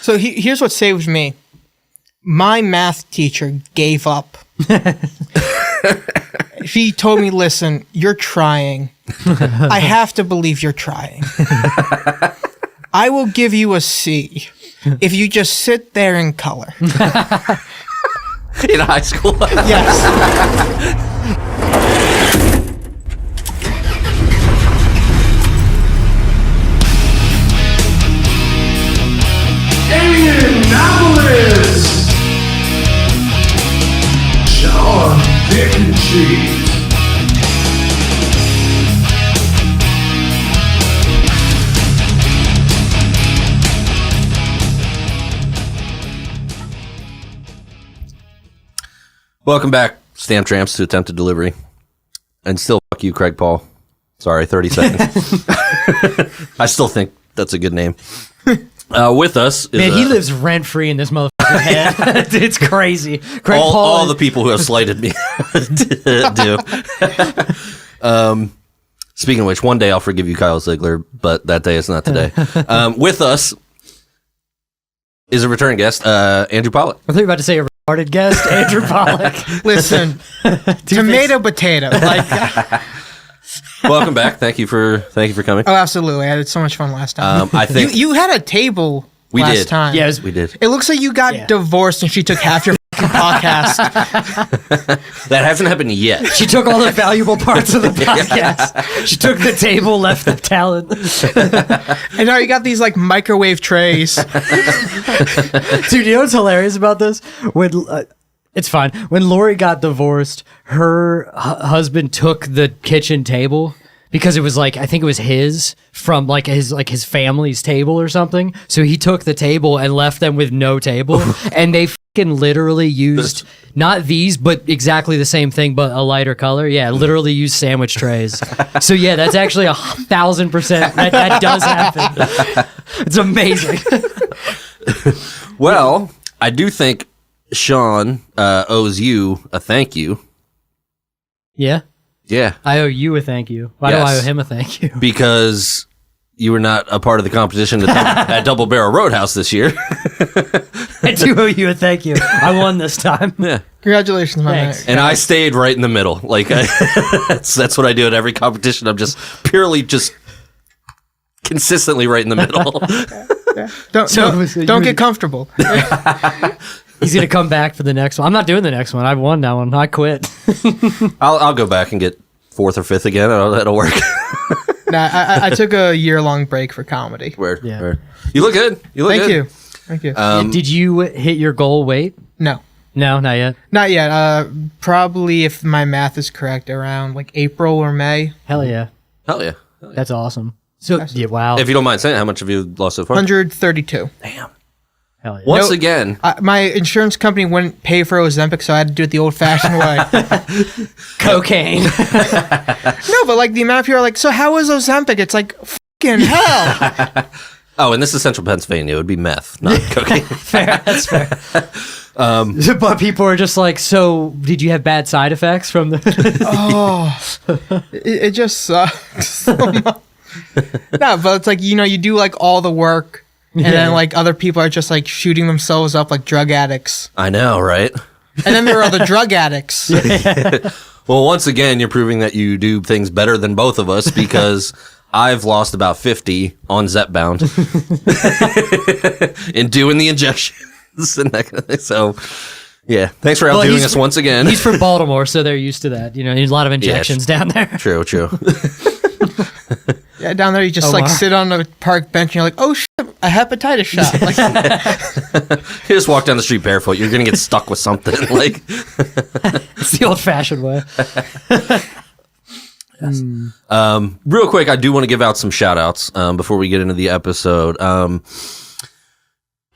So here's what saved me. My math teacher gave up. She told me, listen, you're trying. I have to believe you're trying. I will give you a C if you just sit there in color. In high school? Yes. Indianapolis! John Dick and Cheese. Welcome back, Stamp Tramps, to Attempted Delivery. And still, fuck you, Craig Paul. Sorry, 30 seconds. I still think that's a good name. With us is... Man, he lives rent-free in this motherfucker's head. It's crazy. Craig Paul all the people who have slighted me do. Speaking of which, one day I'll forgive you, Kyle Ziegler, but that day is not today. With us is a return guest, Andrew Pollack. I thought you were about to say a retarded guest, Andrew Pollack. Listen, tomato, potato. Like, Welcome back. Thank you for coming. oh, absolutely. I had so much fun last time. I think you had a table last time. Yeah, we did. It looks like you got divorced and she took half your podcast. That hasn't happened yet. she took all the valuable parts of the podcast. She took the table, left the talent. And now you got these like microwave trays. Dude, you know what's hilarious about this? When it's fine. When Lori got divorced, her husband took the kitchen table because it was like, I think it was his from like his family's table or something. So he took the table and left them with no table, and they fucking literally used not these, but exactly the same thing, but a lighter color. Yeah, literally used sandwich trays. So yeah, that's actually 1,000%. That does happen. It's amazing. Well, I do think Sean owes you a thank you. Yeah. Yeah. I owe you a thank you. Why do I owe him a thank you? Because you were not a part of the competition at Double Barrel Roadhouse this year. I do owe you a thank you. I won this time. Yeah. Congratulations, my man. Thanks. And I stayed right in the middle. Like that's what I do at every competition. I'm just consistently right in the middle. Don't get comfortable. He's going to come back for the next one. I'm not doing the next one. I won that one. I quit. I'll go back and get 4th or 5th again. That'll work. Nah, I took a year-long break for comedy. Word. Yeah. Word. You look good. Thank you. Did you hit your goal weight? No. No, not yet. Not yet. Probably, if my math is correct, around like April or May. Hell yeah. Hell yeah. That's awesome. So, yeah, wow. If you don't mind saying, how much have you lost so far? 132. Damn. Hell yeah. Once again, my insurance company wouldn't pay for Ozempic, so I had to do it the old-fashioned way. Cocaine. No, but like the amount of people are like, so how is Ozempic? It's like, fucking hell. oh, and this is Central Pennsylvania. It would be meth, not cocaine. Fair. That's fair. But people are just like, so did you have bad side effects from the... Oh, it just sucks so much. No, but it's like, you do like all the work. And then, like, other people are just, like, shooting themselves up like drug addicts. I know, right? And then there are the drug addicts. Well, once again, you're proving that you do things better than both of us because I've lost about 50 on Zepbound in doing the injections and that kind of thing. So, yeah. Thanks for outdoing us once again. He's from Baltimore, so they're used to that. There's a lot of injections down there. True. Yeah, down there you just sit on a park bench and you're like, oh shit, a hepatitis shot. Like, you just walk down the street barefoot. You're going to get stuck with something. Like, it's the old-fashioned way. Yes. Real quick, I do want to give out some shout-outs before we get into the episode.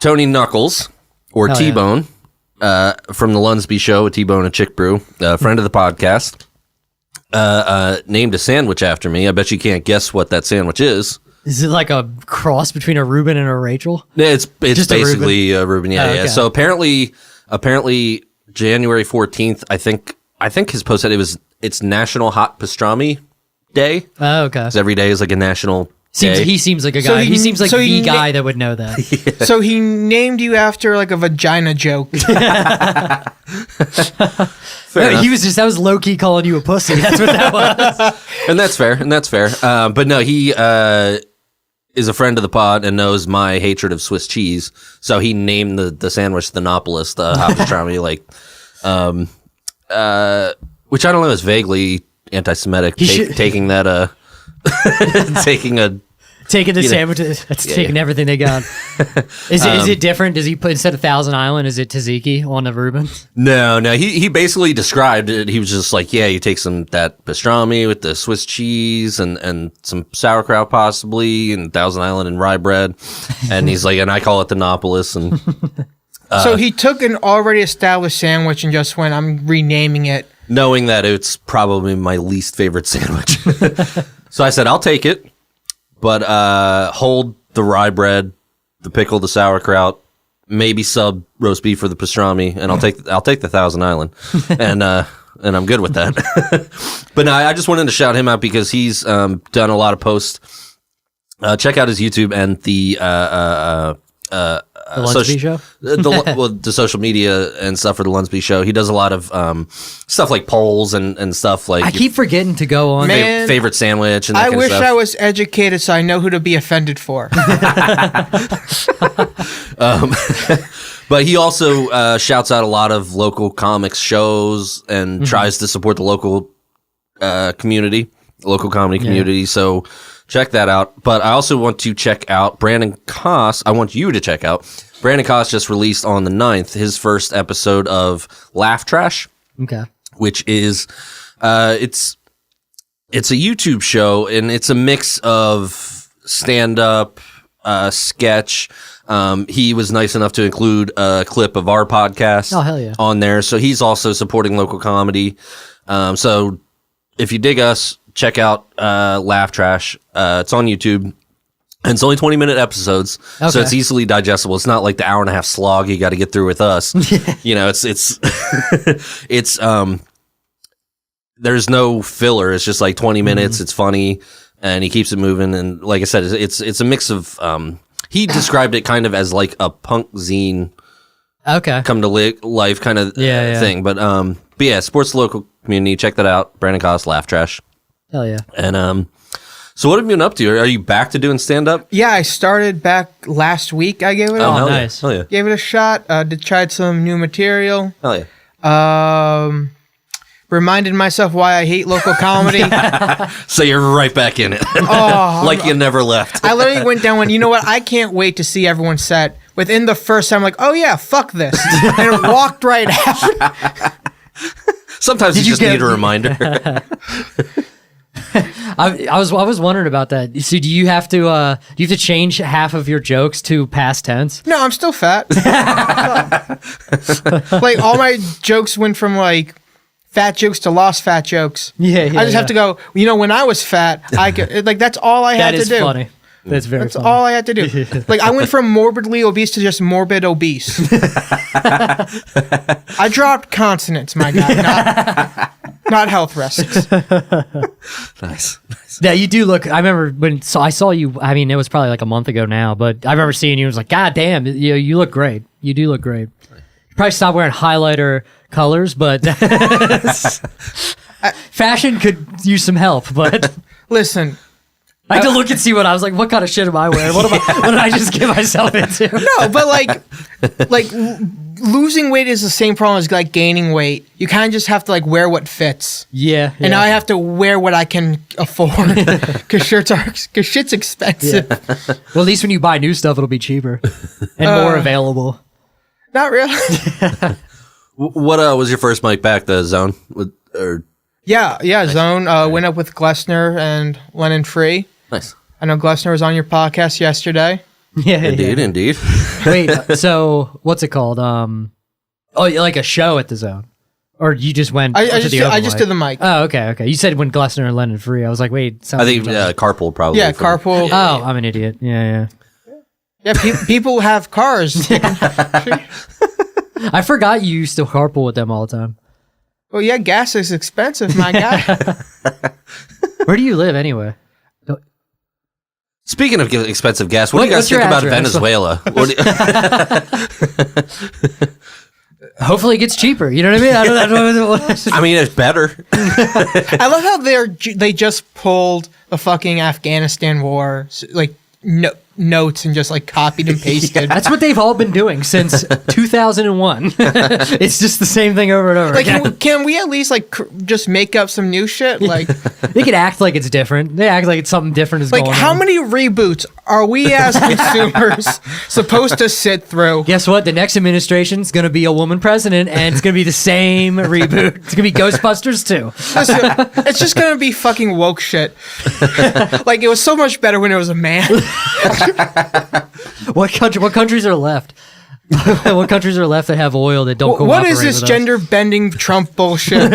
Tony Knuckles, or Hell T-Bone, from the Lunsby Show with T-Bone and Chick Brew, friend of the podcast. Named a sandwich after me. I bet you can't guess what that sandwich is. Is it like a cross between a Reuben and a Rachel? Yeah, it's Just basically a Reuben. Yeah, Oh, yeah. okay. So apparently January 14th, I think his post said it's National Hot Pastrami Day. Oh, okay. 'Cause every day is like a national He seems like a So guy. he- He seems like so the he guy that would know that. So he named you after like a vagina joke. Fair No, enough. he was just, that was low key calling you a pussy. That's what that was. And that's fair. But no, he is a friend of the pod and knows my hatred of Swiss cheese. So he named the sandwich the Nopolis, the hot pastrami, which I don't know is vaguely anti-Semitic. Taking that, Taking the sandwiches, taking everything they got. Is it different? Does he put, instead of Thousand Island, is it tzatziki on the Reuben? No. He basically described it. He was just like, yeah, you take that pastrami with the Swiss cheese and some sauerkraut possibly and Thousand Island and rye bread. And he's like, and I call it the Nopolis. And So he took an already established sandwich and just went, I'm renaming it. knowing that it's probably my least favorite sandwich. So I said, I'll take it, but hold the rye bread, the pickle, the sauerkraut, maybe sub roast beef for the pastrami, and I'll take the Thousand Island, and I'm good with that. But no, I just wanted to shout him out because he's done a lot of posts. Check out his YouTube and the Lunsby show? the social media and stuff for the Lunsby show. He does a lot of stuff like polls and stuff like I keep forgetting to go on. Man, favorite sandwich and that I kind wish of stuff. I was educated so I know who to be offended for. But he also shouts out a lot of local comics shows and tries to support the local community, local comedy community. So check that out. But I also want to check out Brandon Koss. I want you to check out. Brandon Koss just released on the 9th his first episode of Laugh Trash, Okay. which is it's a YouTube show and it's a mix of stand-up, sketch. He was nice enough to include a clip of our podcast Oh, hell yeah. on there. So he's also supporting local comedy. So if you dig us, check out Laugh Trash. It's on YouTube. And it's only 20-minute episodes, so Okay. it's easily digestible. It's not like the hour-and-a-half slog you got to get through with us. You know, it's it's there's no filler. It's just like 20 minutes. It's funny, and he keeps it moving. And like I said, it's a mix of. He described it kind of as like a punk zine Okay. come to life kind of Yeah. thing. But yeah, sports the local community. Check that out. Brandon Koss, Laugh Trash, Hell yeah. and So what have you been up to? Are you back to doing stand-up? Yeah, I started back last week. I gave it Oh, hell nice. Yeah. Hell yeah. gave it a shot. Tried some new material. Hell yeah. Reminded myself why I hate local comedy. So you're right back in it. Oh, Like you never left. I literally went down. Went, you know what? I can't wait to see everyone's set. Within the first time, I'm like, oh yeah, fuck this, and it walked right out. Sometimes you you just get- need a reminder. I was wondering about that. So do you have to change half of your jokes to past tense? No, I'm still fat. Like all my jokes went from like fat jokes to lost fat jokes. Yeah, I just have to go. You know, when I was fat, I could like that's all I had That is to do. funny. That's very That's funny. all I had to do. Like I went from morbidly obese to just morbid obese. I dropped consonants, my guy, not health risks. Nice. Yeah, you do look. I remember I saw you. I mean, it was probably like a month ago now, but I remember seeing you. And was like, God damn, you look great. You do look great. You probably stop wearing highlighter colors, but fashion could use some help. But Listen, I had to look and see what I was like. What kind of shit am I wearing? What did I just get myself into? no, but like losing weight is the same problem as like gaining weight. You kind of just have to like wear what fits. Yeah, And now I have to wear what I can afford because shit's expensive. Well, at least when you buy new stuff, it'll be cheaper and more available. Not really. What was your first mic back? The Zone? Yeah. Zone went up with Glessner and Lennon Free. Nice. I know Glessner was on your podcast yesterday. Yeah, Indeed. Wait, so what's it called? Like a show at the Zone, or you just went? I to the just open did mic? the mic. Oh, okay. You said when Glessner and Lennon Free. I was like, wait. I think carpool probably. Yeah, from- carpool. Oh, I'm an idiot. Yeah. Yeah, people have cars. I forgot you used to carpool with them all the time. Well, yeah, gas is expensive, my guy. Where do you live anyway? Speaking of expensive gas, what do you guys what's your think about address? Venezuela? Hopefully it gets cheaper. You know what I mean? I don't know. I mean, it's better. I love how they just pulled the fucking Afghanistan war, like notes and just like copied and pasted. That's what they've all been doing since 2001. It's just the same thing over and over Like, again. can we at least like just make up some new shit? Like, They could act like it's different. They act like it's something different is like going how on. many reboots are we as consumers supposed to sit through? Guess what? The next administration's going to be a woman president, and it's going to be the same reboot. It's going to be Ghostbusters 2. It's just gonna be fucking woke shit. Like, it was so much better when it was a man. What countries are left? What countries are left that have oil that don't cooperate What is this with us? gender bending Trump bullshit?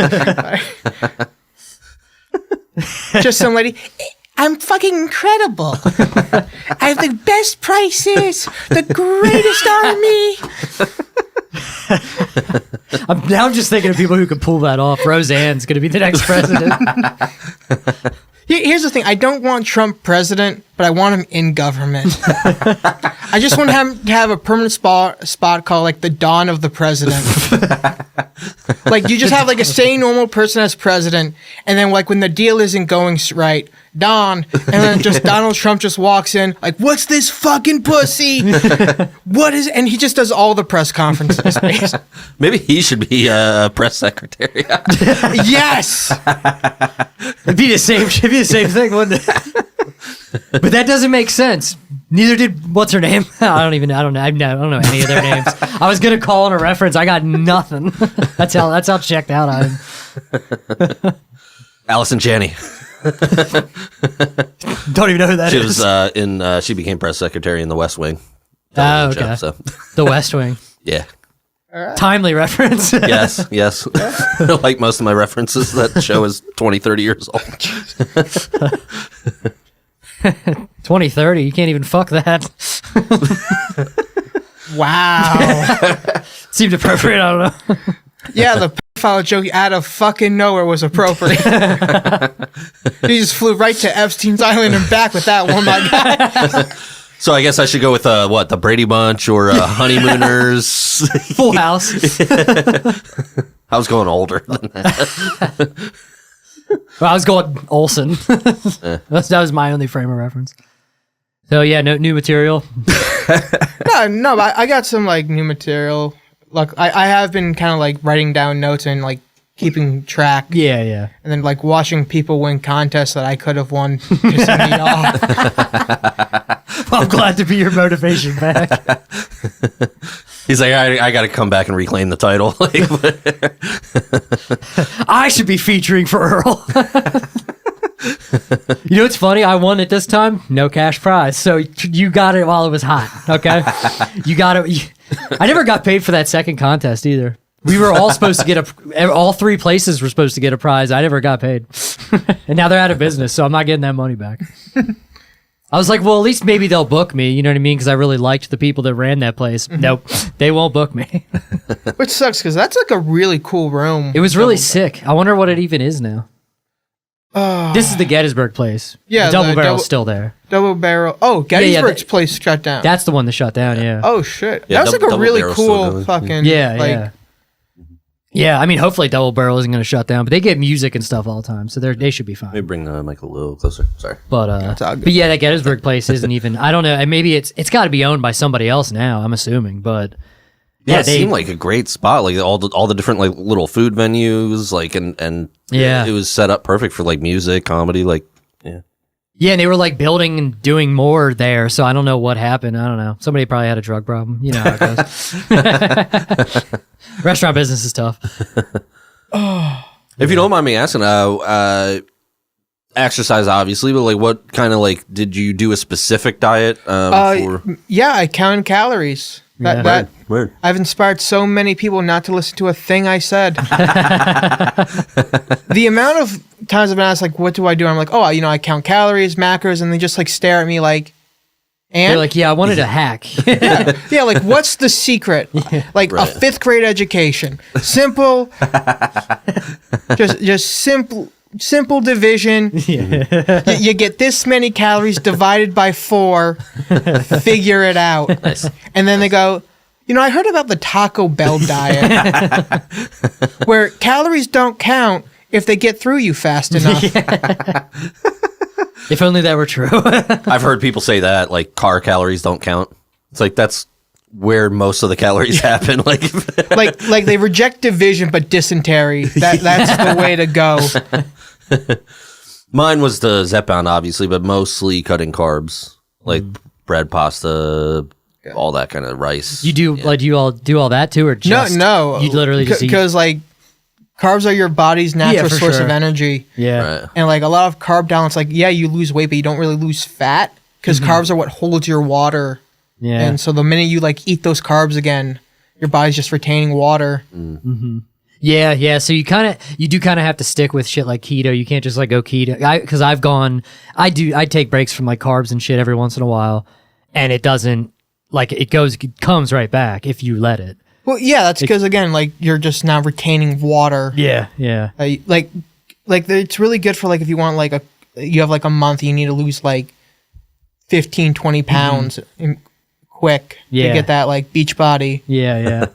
Just some lady. I'm fucking incredible. I have the best prices, the greatest army. Now I'm just thinking of people who could pull that off. Roseanne's going to be the next president. Here's the thing. I don't want Trump president, but I want him in government. I just want him to have a permanent spot called like the Dawn of the President. Like, you just have like a sane, normal person as president, and then like when the deal isn't going right, Don, and then just Donald Trump just walks in like, "What's this fucking pussy? What is?" And he just does all the press conferences. Maybe he should be a press secretary. Yes. It'd be the same thing, wouldn't it? But that doesn't make sense. Neither did what's her name? I don't know any of their names. I was gonna call in a reference. I got nothing. That's how checked out I am. Allison Janney. Don't even know who that She is. was she became press secretary in The West Wing. Oh, television okay. show, so. The West Wing. Yeah. Timely reference. Yes. Like most of my references, that show is 20, 30 years old. 2030. You can't even fuck that. Wow. Seemed appropriate. I don't know. Yeah, the pedophile joke out of fucking nowhere was appropriate. He just flew right to Epstein's Island and back with that one, my guy. So I guess I should go with the Brady Bunch or Honeymooners. Full House. I was going older than that. Well, I was going Olsen. That was my only frame of reference. So yeah, no new material. No, but I got some like new material. Like, I have been kind of like writing down notes and like keeping track. Yeah. And then like watching people win contests that I could have won, pissing me off. Well, I'm glad to be your motivation back. He's like, I got to come back and reclaim the title. I should be featuring for Earl. You know what's funny? I won it this time. No cash prize. So you got it while it was hot. Okay. You got it. I never got paid for that second contest either. We were all supposed to get all three places were supposed to get a prize. I never got paid. And now they're out of business, so I'm not getting that money back. I was like, well, at least maybe they'll book me. You know what I mean? Because I really liked the people that ran that place. Nope. They won't book me. Which sucks because that's like a really cool room. It was really sick. I wonder what it even is now. This is the Gettysburg place. Yeah, The Double the Barrel's double- still there. Double Barrel. Oh, Gettysburg's place shut down. That's the one that shut down, yeah. Oh, shit. Yeah, That was like Double a really Barrel's still cool going. fucking... Yeah, like, yeah. Yeah, I mean, hopefully Double Barrel isn't going to shut down, but they get music and stuff all the time, so they should be fine. Maybe bring the mic a little closer. Sorry. But all good. but yeah, that Gettysburg place isn't even. I don't know. And maybe it's got to be owned by somebody else now. I'm assuming, but Yeah, it seemed like a great spot. Like all the different like little food venues, like and Yeah. it was set up perfect for like music, comedy, like yeah, and they were like building and doing more there. So I don't know what happened. I don't know. Somebody probably had a drug problem. You know how it goes. Restaurant business is tough. If you don't mind me asking, exercise obviously, but like what kind of like did you do a specific diet for? Yeah, I counted calories. Yeah. That Weird. I've inspired so many people not to listen to a thing I said. The amount of times I've been asked, like, what do I do? I'm like, oh, you know, I count calories, macros, and they just like stare at me like, and They're like, yeah, I wanted a hack. yeah, like, what's the secret? Like Right. a 5th grade education, simple, just simple, simple division. You get this many calories divided by 4. Figure it out. Nice. And then they go, I heard about the Taco Bell diet where calories don't count if they get through you fast enough. If only that were true. I've heard people say that, like, car calories don't count. It's like, that's where most of the calories happen. Like they reject division, but dysentery. That's the way to go. Mine was the Zepbound, obviously, but mostly cutting carbs, like bread, pasta, all that kind of rice. You do like you all do all that too, or just no? You literally just eat. Because like carbs are your body's natural for source sure. of energy. Yeah. Right. And like a lot of carb balance, like you lose weight, but you don't really lose fat because carbs are what holds your water. Yeah. And so the minute you like eat those carbs again, your body's just retaining water. Yeah. So you do kind of have to stick with shit like keto. You can't just like go keto. Because I take breaks from like carbs and shit every once in a while, and it doesn't like it comes right back if you let it. Well, yeah, that's because again, like you're just now retaining water. Yeah. Like it's really good for like if you want like you have like a month, you need to lose like 15, 20 pounds quick to get that like beach body. Yeah.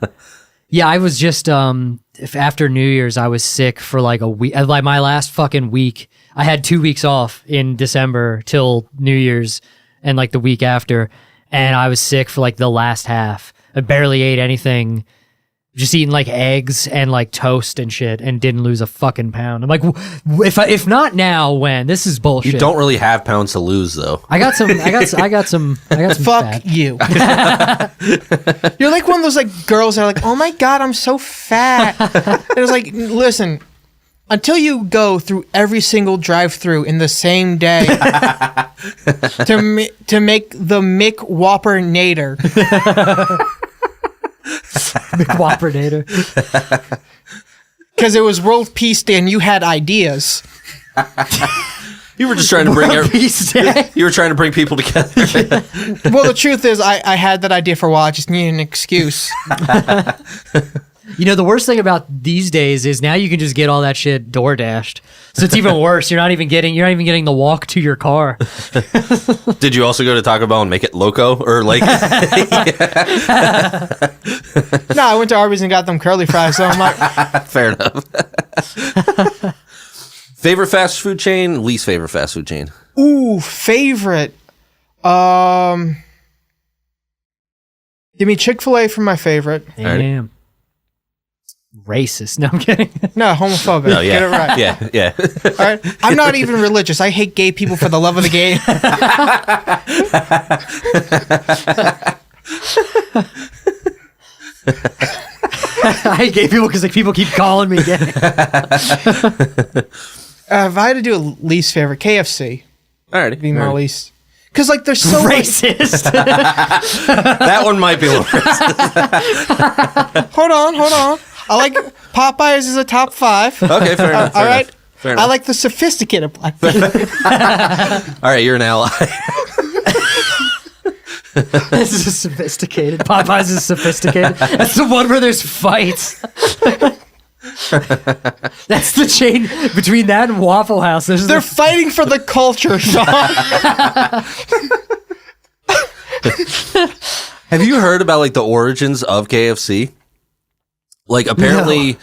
Yeah, I was just after New Year's, I was sick for like a week. Like my last fucking week, I had 2 weeks off in December till New Year's, and like the week after, and I was sick for like the last half. I barely ate anything, just eating like eggs and like toast and shit, and didn't lose a fucking pound. I'm like, if not now, when? This is bullshit. You don't really have pounds to lose, though. I got some Fuck fat. you. You're like one of those like girls that are like, oh my God, I'm so fat. And it's like, listen, until you go through every single drive-through in the same day to make the Mick Whopper Nader. McWhopperator. Because it was World Peace Day and you had ideas. You were just trying to bring you were trying to bring people together. Well, the truth is, I had that idea for a while. I just needed an excuse. You know, the worst thing about these days is now you can just get all that shit door dashed. So it's even worse. You're not even getting the walk to your car. Did you also go to Taco Bell and make it loco or like? No, I went to Arby's and got them curly fries. So I'm like, Fair enough. Favorite fast food chain, least favorite fast food chain. ooh, favorite. Give me Chick-fil-A for my favorite. Damn. Racist. No, I'm kidding. No, homophobic. Oh yeah, Get it right. yeah. All right. I'm not even religious. I hate gay people for the love of the game. I hate gay people because like people keep calling me gay. If I had to do a least favorite, KFC Alrighty, be my least. Because like they're so Racist. that one might be a little racist. Hold on. I like Popeyes is a top 5. Okay, fair enough. All right. Fair enough. I like the sophisticated black people. All right, you're an ally. This is sophisticated. Popeyes is sophisticated. That's the one where there's fights. That's the chain between that and Waffle House. They're fighting for the culture, Sean. Have you heard about like the origins of KFC? Like apparently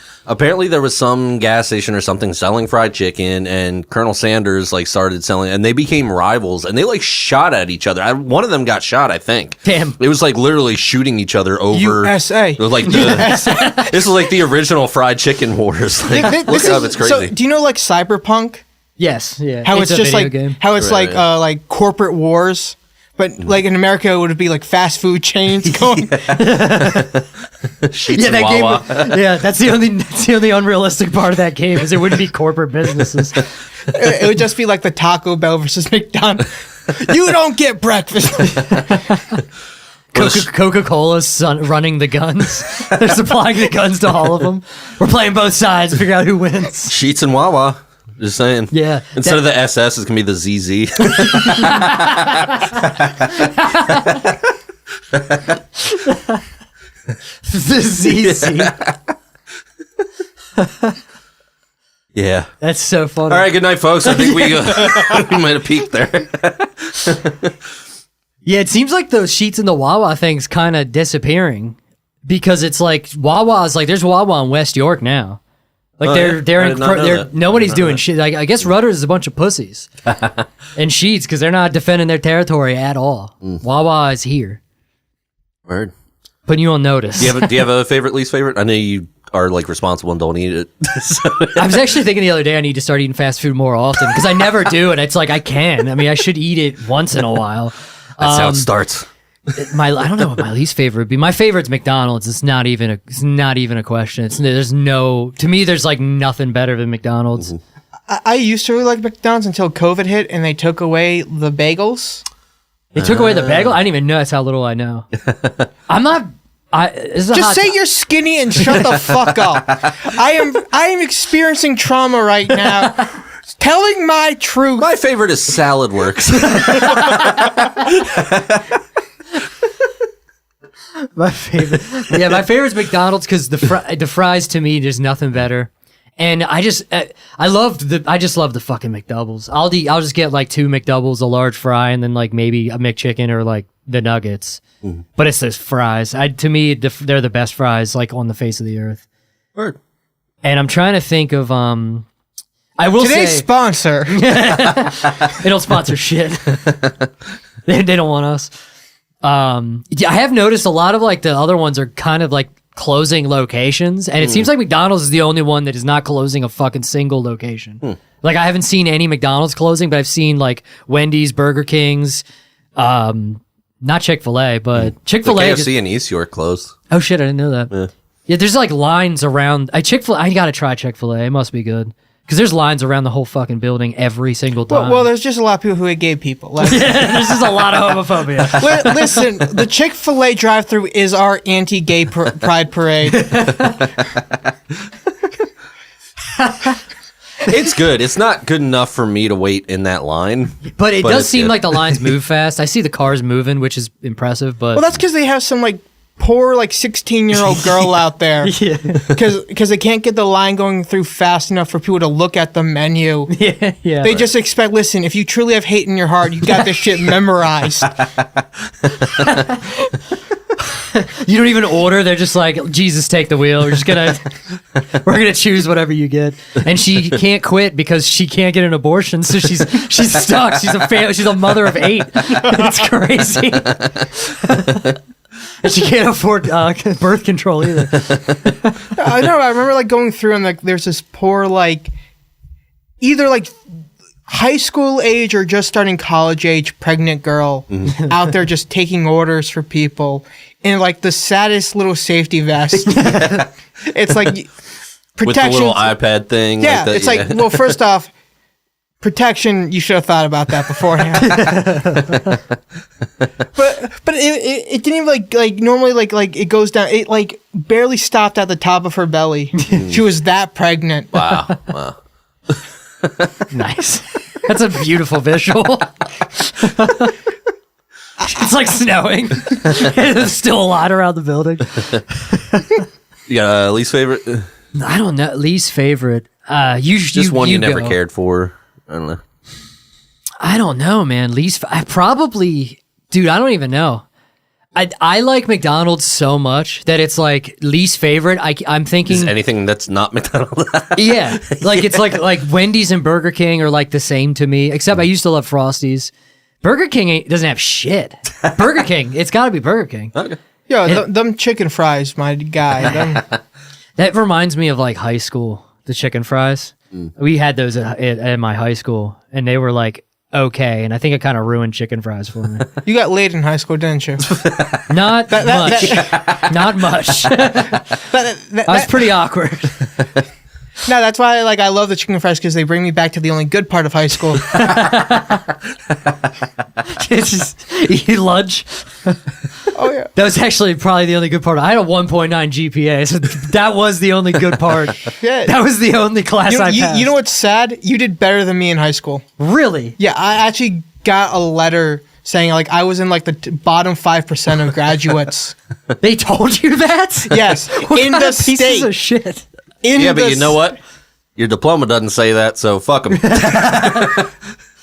there was some gas station or something selling fried chicken, and Colonel Sanders like started selling, and they became rivals, and they like shot at each other. One of them got shot, I think. Damn. It was like literally shooting each other over. USA. It was like this was like the original fried chicken wars. Like, look it up, it's crazy. So, do you know like Cyberpunk? Yes, yeah. How it's a just video like game. how it's Right. like corporate wars, but like in America it would be like fast food chains going. Sheets Yeah, and that Wawa. game. Yeah, that's the only unrealistic part of that game is it wouldn't be corporate businesses. It would just be like the Taco Bell versus McDonald's. You don't get breakfast. Coca-Cola's running the guns. They're supplying the guns to all of them. We're playing both sides to figure out who wins. Sheets and Wawa. Just saying. Yeah. Instead of the SS, it's gonna be the ZZ. The ZZ. Yeah. That's so funny. All right, good night, folks. I think we we might have peaked there. Yeah, it seems like those sheets in the Wawa thing's kind of disappearing because it's like Wawa's like there's Wawa in West York now. Like Oh, yeah? they're I did not know they're that. nobody's doing shit. Like I guess Rutter's is a bunch of pussies and sheets because they're not defending their territory at all. Wawa is here, Word. putting you on notice. Do you have a favorite, least favorite? I know you are like responsible and don't eat it. So- I was actually thinking the other day I need to start eating fast food more often because I never do, and it's like I can. I mean, I should eat it once in a while. That's how it starts. I don't know what my least favorite would be. My favorite's McDonald's. It's not even a question. There's like nothing better than McDonald's. I used to really like McDonald's until COVID hit and they took away the bagels. They took away the bagel. I didn't even know. That's how little I know. I'm not. This is a Just hot say to- you're skinny and shut the fuck up. I am experiencing trauma right now. Telling my truth. My favorite is Salad Works. My favorite. Yeah, my favorite's McDonald's because the fries to me there's nothing better. And I just love the fucking McDoubles. I'll just get like 2 McDoubles, a large fry, and then like maybe a McChicken or like the nuggets. But it's those fries. To me, they're the best fries like on the face of the earth. Word. And I'm trying to think of I will Today's say sponsor. they don't sponsor shit. they don't want us. Yeah, I have noticed a lot of like the other ones are kind of like closing locations, and it seems like McDonald's is the only one that is not closing a fucking single location. Like I haven't seen any McDonald's closing, but I've seen like Wendy's, Burger King's, not Chick-fil-A, but The Chick-fil-A. KFC in East York closed. Oh shit, I didn't know that. Yeah, there's like lines around. I gotta try Chick-fil-A. It must be good. Because there's lines around the whole fucking building every single time. Well, there's just a lot of people who hate gay people. Like, there's just a lot of homophobia. listen, the Chick-fil-A drive-thru is our anti-gay pride parade. It's good. It's not good enough for me to wait in that line. But it does it's seem good. like the lines move fast. I see the cars moving, which is impressive. But Well, that's because they have some like poor like 16-year-old girl out there. yeah, Because they can't get the line going through fast enough for people to look at the menu. yeah. They just expect, listen, if you truly have hate in your heart, you got this shit memorized. You don't even order. They're just like, Jesus, take the wheel. We're gonna choose whatever you get. And she can't quit because she can't get an abortion, so she's stuck. She's a mother of 8. It's crazy. And she can't afford birth control either. I know. I remember like going through and like there's this poor like either like high school age or just starting college age pregnant girl out there just taking orders for people in like the saddest little safety vest. It's like With protection. the little iPad thing. Yeah, like that, it's like, well, first off, protection. You should have thought about that beforehand. but it didn't even like normally like it goes down. It like barely stopped at the top of her belly. She was that pregnant. Wow. Nice. That's a beautiful visual. It's like snowing. There's still a lot around the building. You got a least favorite? I don't know. Least favorite. Just one you never go. cared for. I don't know. I don't know, man. I probably, dude, I don't even know. I like McDonald's so much that it's like least favorite. I'm thinking Is anything that's not McDonald's? yeah, like it's like Wendy's and Burger King are like the same to me. Except I used to love Frosties. Burger King doesn't have shit. Burger King, it's got to be Burger King. Okay. Yo, them chicken fries, my guy. That reminds me of like high school. The chicken fries. We had those at my high school, and they were like okay. And I think it kind of ruined chicken fries for me. You got laid in high school, didn't you? Not much. Not much. I was pretty awkward. No, that's why I love the chicken fries because they bring me back to the only good part of high school. It's just eat lunch. Oh yeah. That was actually probably the only good part. I had a 1.9 GPA, so that was the only good part. Yeah. That was the only class I passed. You know what's sad? You did better than me in high school. Really? Yeah, I actually got a letter saying like I was in like the bottom 5% of graduates. They told you that? Yes, What in kind the of pieces state. of shit. In Yeah, but the you know what? Your diploma doesn't say that, so fuck them.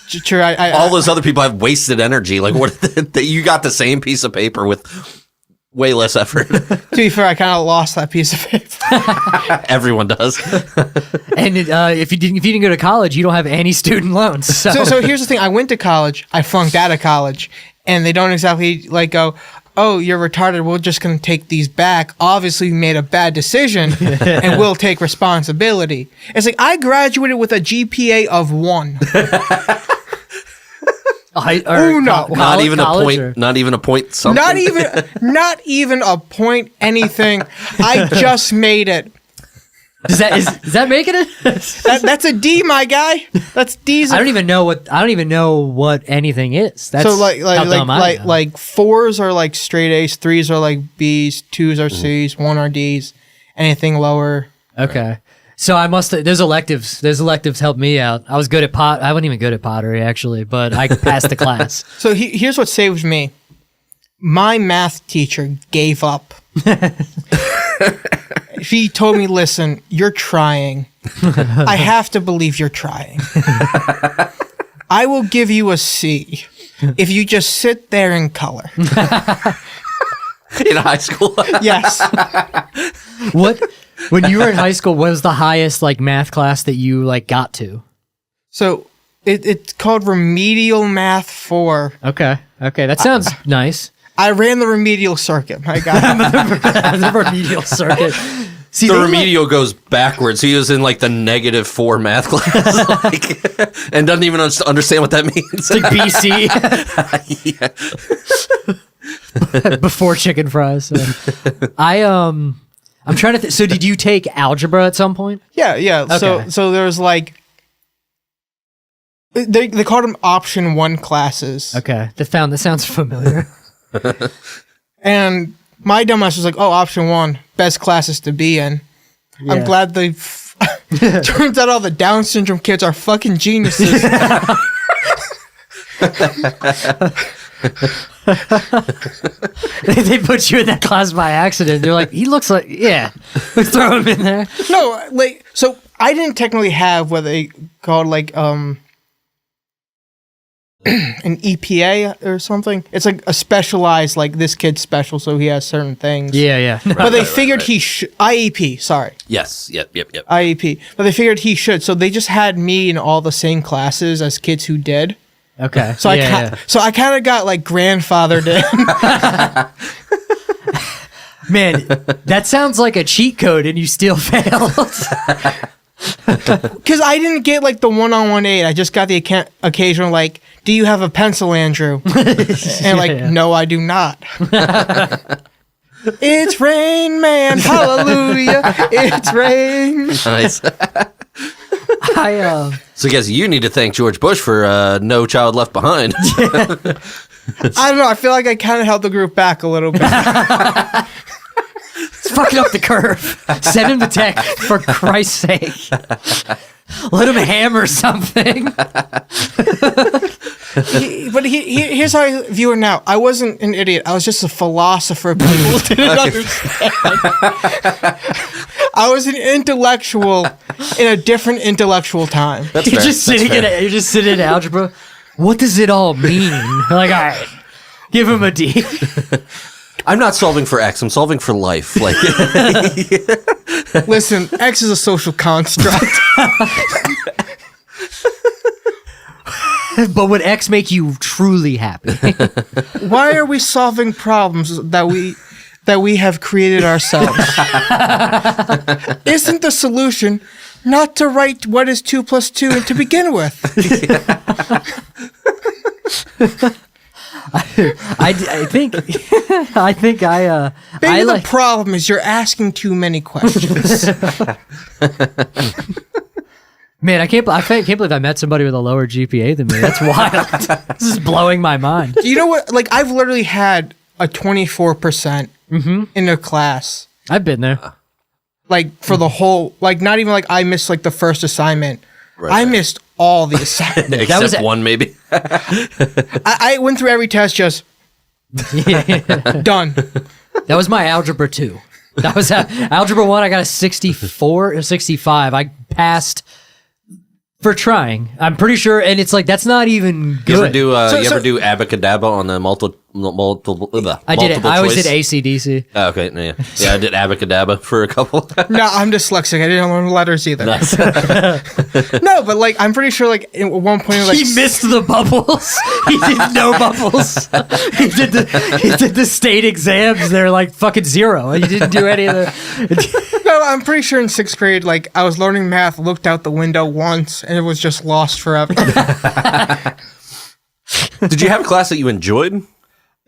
True. All those other people have wasted energy. Like, what? You got the same piece of paper with way less effort. To be fair, I kind of lost that piece of paper. Everyone does. And if you didn't go to college, you don't have any student loans. So here's the thing. I went to college. I flunked out of college. And they don't exactly like go, oh, you're retarded. We're just going to take these back. Obviously, you made a bad decision and we'll take responsibility. It's like I graduated with a GPA of 1. Not even a point. Not even a point something. Not even a point anything. I just made it. Is that making it? That's a D, my guy. That's D's. I don't even know what anything is. That's so like how dumb I am. 4s are like straight A's, 3s are like B's, 2s are C's, 1 are D's. Anything lower. Okay. So I must. There's electives. There's electives helped me out. I was good at I wasn't even good at pottery actually, but I passed the class. So here's what saved me. My math teacher gave up. She told me, "Listen, you're trying. I have to believe you're trying. I will give you a C if you just sit there and color." In high school. Yes. What? When you were in high school, what was the highest like math class that you like got to? So it's called Remedial Math 4. Okay, that sounds nice. I ran the remedial circuit, my guy. The remedial circuit. See, The remedial goes backwards. He was in like the -4 math class, and doesn't even understand what that means. It's like BC. Yeah. Before chicken fries. So. I'm trying to. So did you take algebra at some point? Yeah. Okay. So there's like they called them option 1 classes. Okay, that sounds familiar. And my dumbass was like, "Oh, option 1, best classes to be in." Yeah. I'm glad they. Turns out all the Down syndrome kids are fucking geniuses. They put you in that class by accident. They're like, he looks like, yeah, let's throw him in there. No, like, so I didn't technically have what they called like an EPA or something. It's like a specialized, like this kid's special, so he has certain things. Yeah. But they figured he should IEP. Sorry. Yes. Yep. IEP. But they figured he should, so they just had me in all the same classes as kids who did. Okay. So I kind of got like grandfathered in. Man, that sounds like a cheat code, and you still failed. Because I didn't get like the 1-on-1 aid. I just got the occasional like, "Do you have a pencil, Andrew?" And like, "No, I do not." It's rain, man. Hallelujah. It's rain. Nice. I So, guys, you need to thank George Bush for No Child Left Behind. I don't know. I feel like I kind of held the group back a little bit. It's fucking up the curve. Send him to tech, for Christ's sake. Let him hammer something. Here's how I view it now. I wasn't an idiot. I was just a philosopher people didn't understand. I was an intellectual in a different intellectual time. That's You're fair. just sitting in algebra. What does it all mean? Like, all right, give him a D. I'm not solving for X. I'm solving for life. Like, Listen, X is a social construct. But would X make you truly happy? Why are we solving problems that we have created ourselves? Isn't the solution not to write what is 2 + 2 and to begin with? I think Maybe the problem is you're asking too many questions. Man, I can't believe I met somebody with a lower GPA than me. That's wild. This is blowing my mind. You know what? Like, I've literally had a 24% in a class. I've been there. Like, for the whole, like, not even like I missed like the first assignment. I missed all the assignments. except one, maybe. I went through every test, just done. That was my algebra 2. That was algebra 1. I got a 64 or 65. I passed For trying. I'm pretty sure, and it's like, that's not even good. You ever do abacadabra on the multiple I did it. I always did choice? ACDC. Oh, okay, yeah, I did abacadabra for a couple. No, I'm dyslexic. I didn't learn letters either. No, but like I'm pretty sure like at one point like He missed the bubbles. He did no bubbles. He did the state exams. They're like fucking 0. He didn't do any of the. no, I'm pretty sure in 6th grade like I was learning math, looked out the window once, and it was just lost forever. Did you have a class that you enjoyed?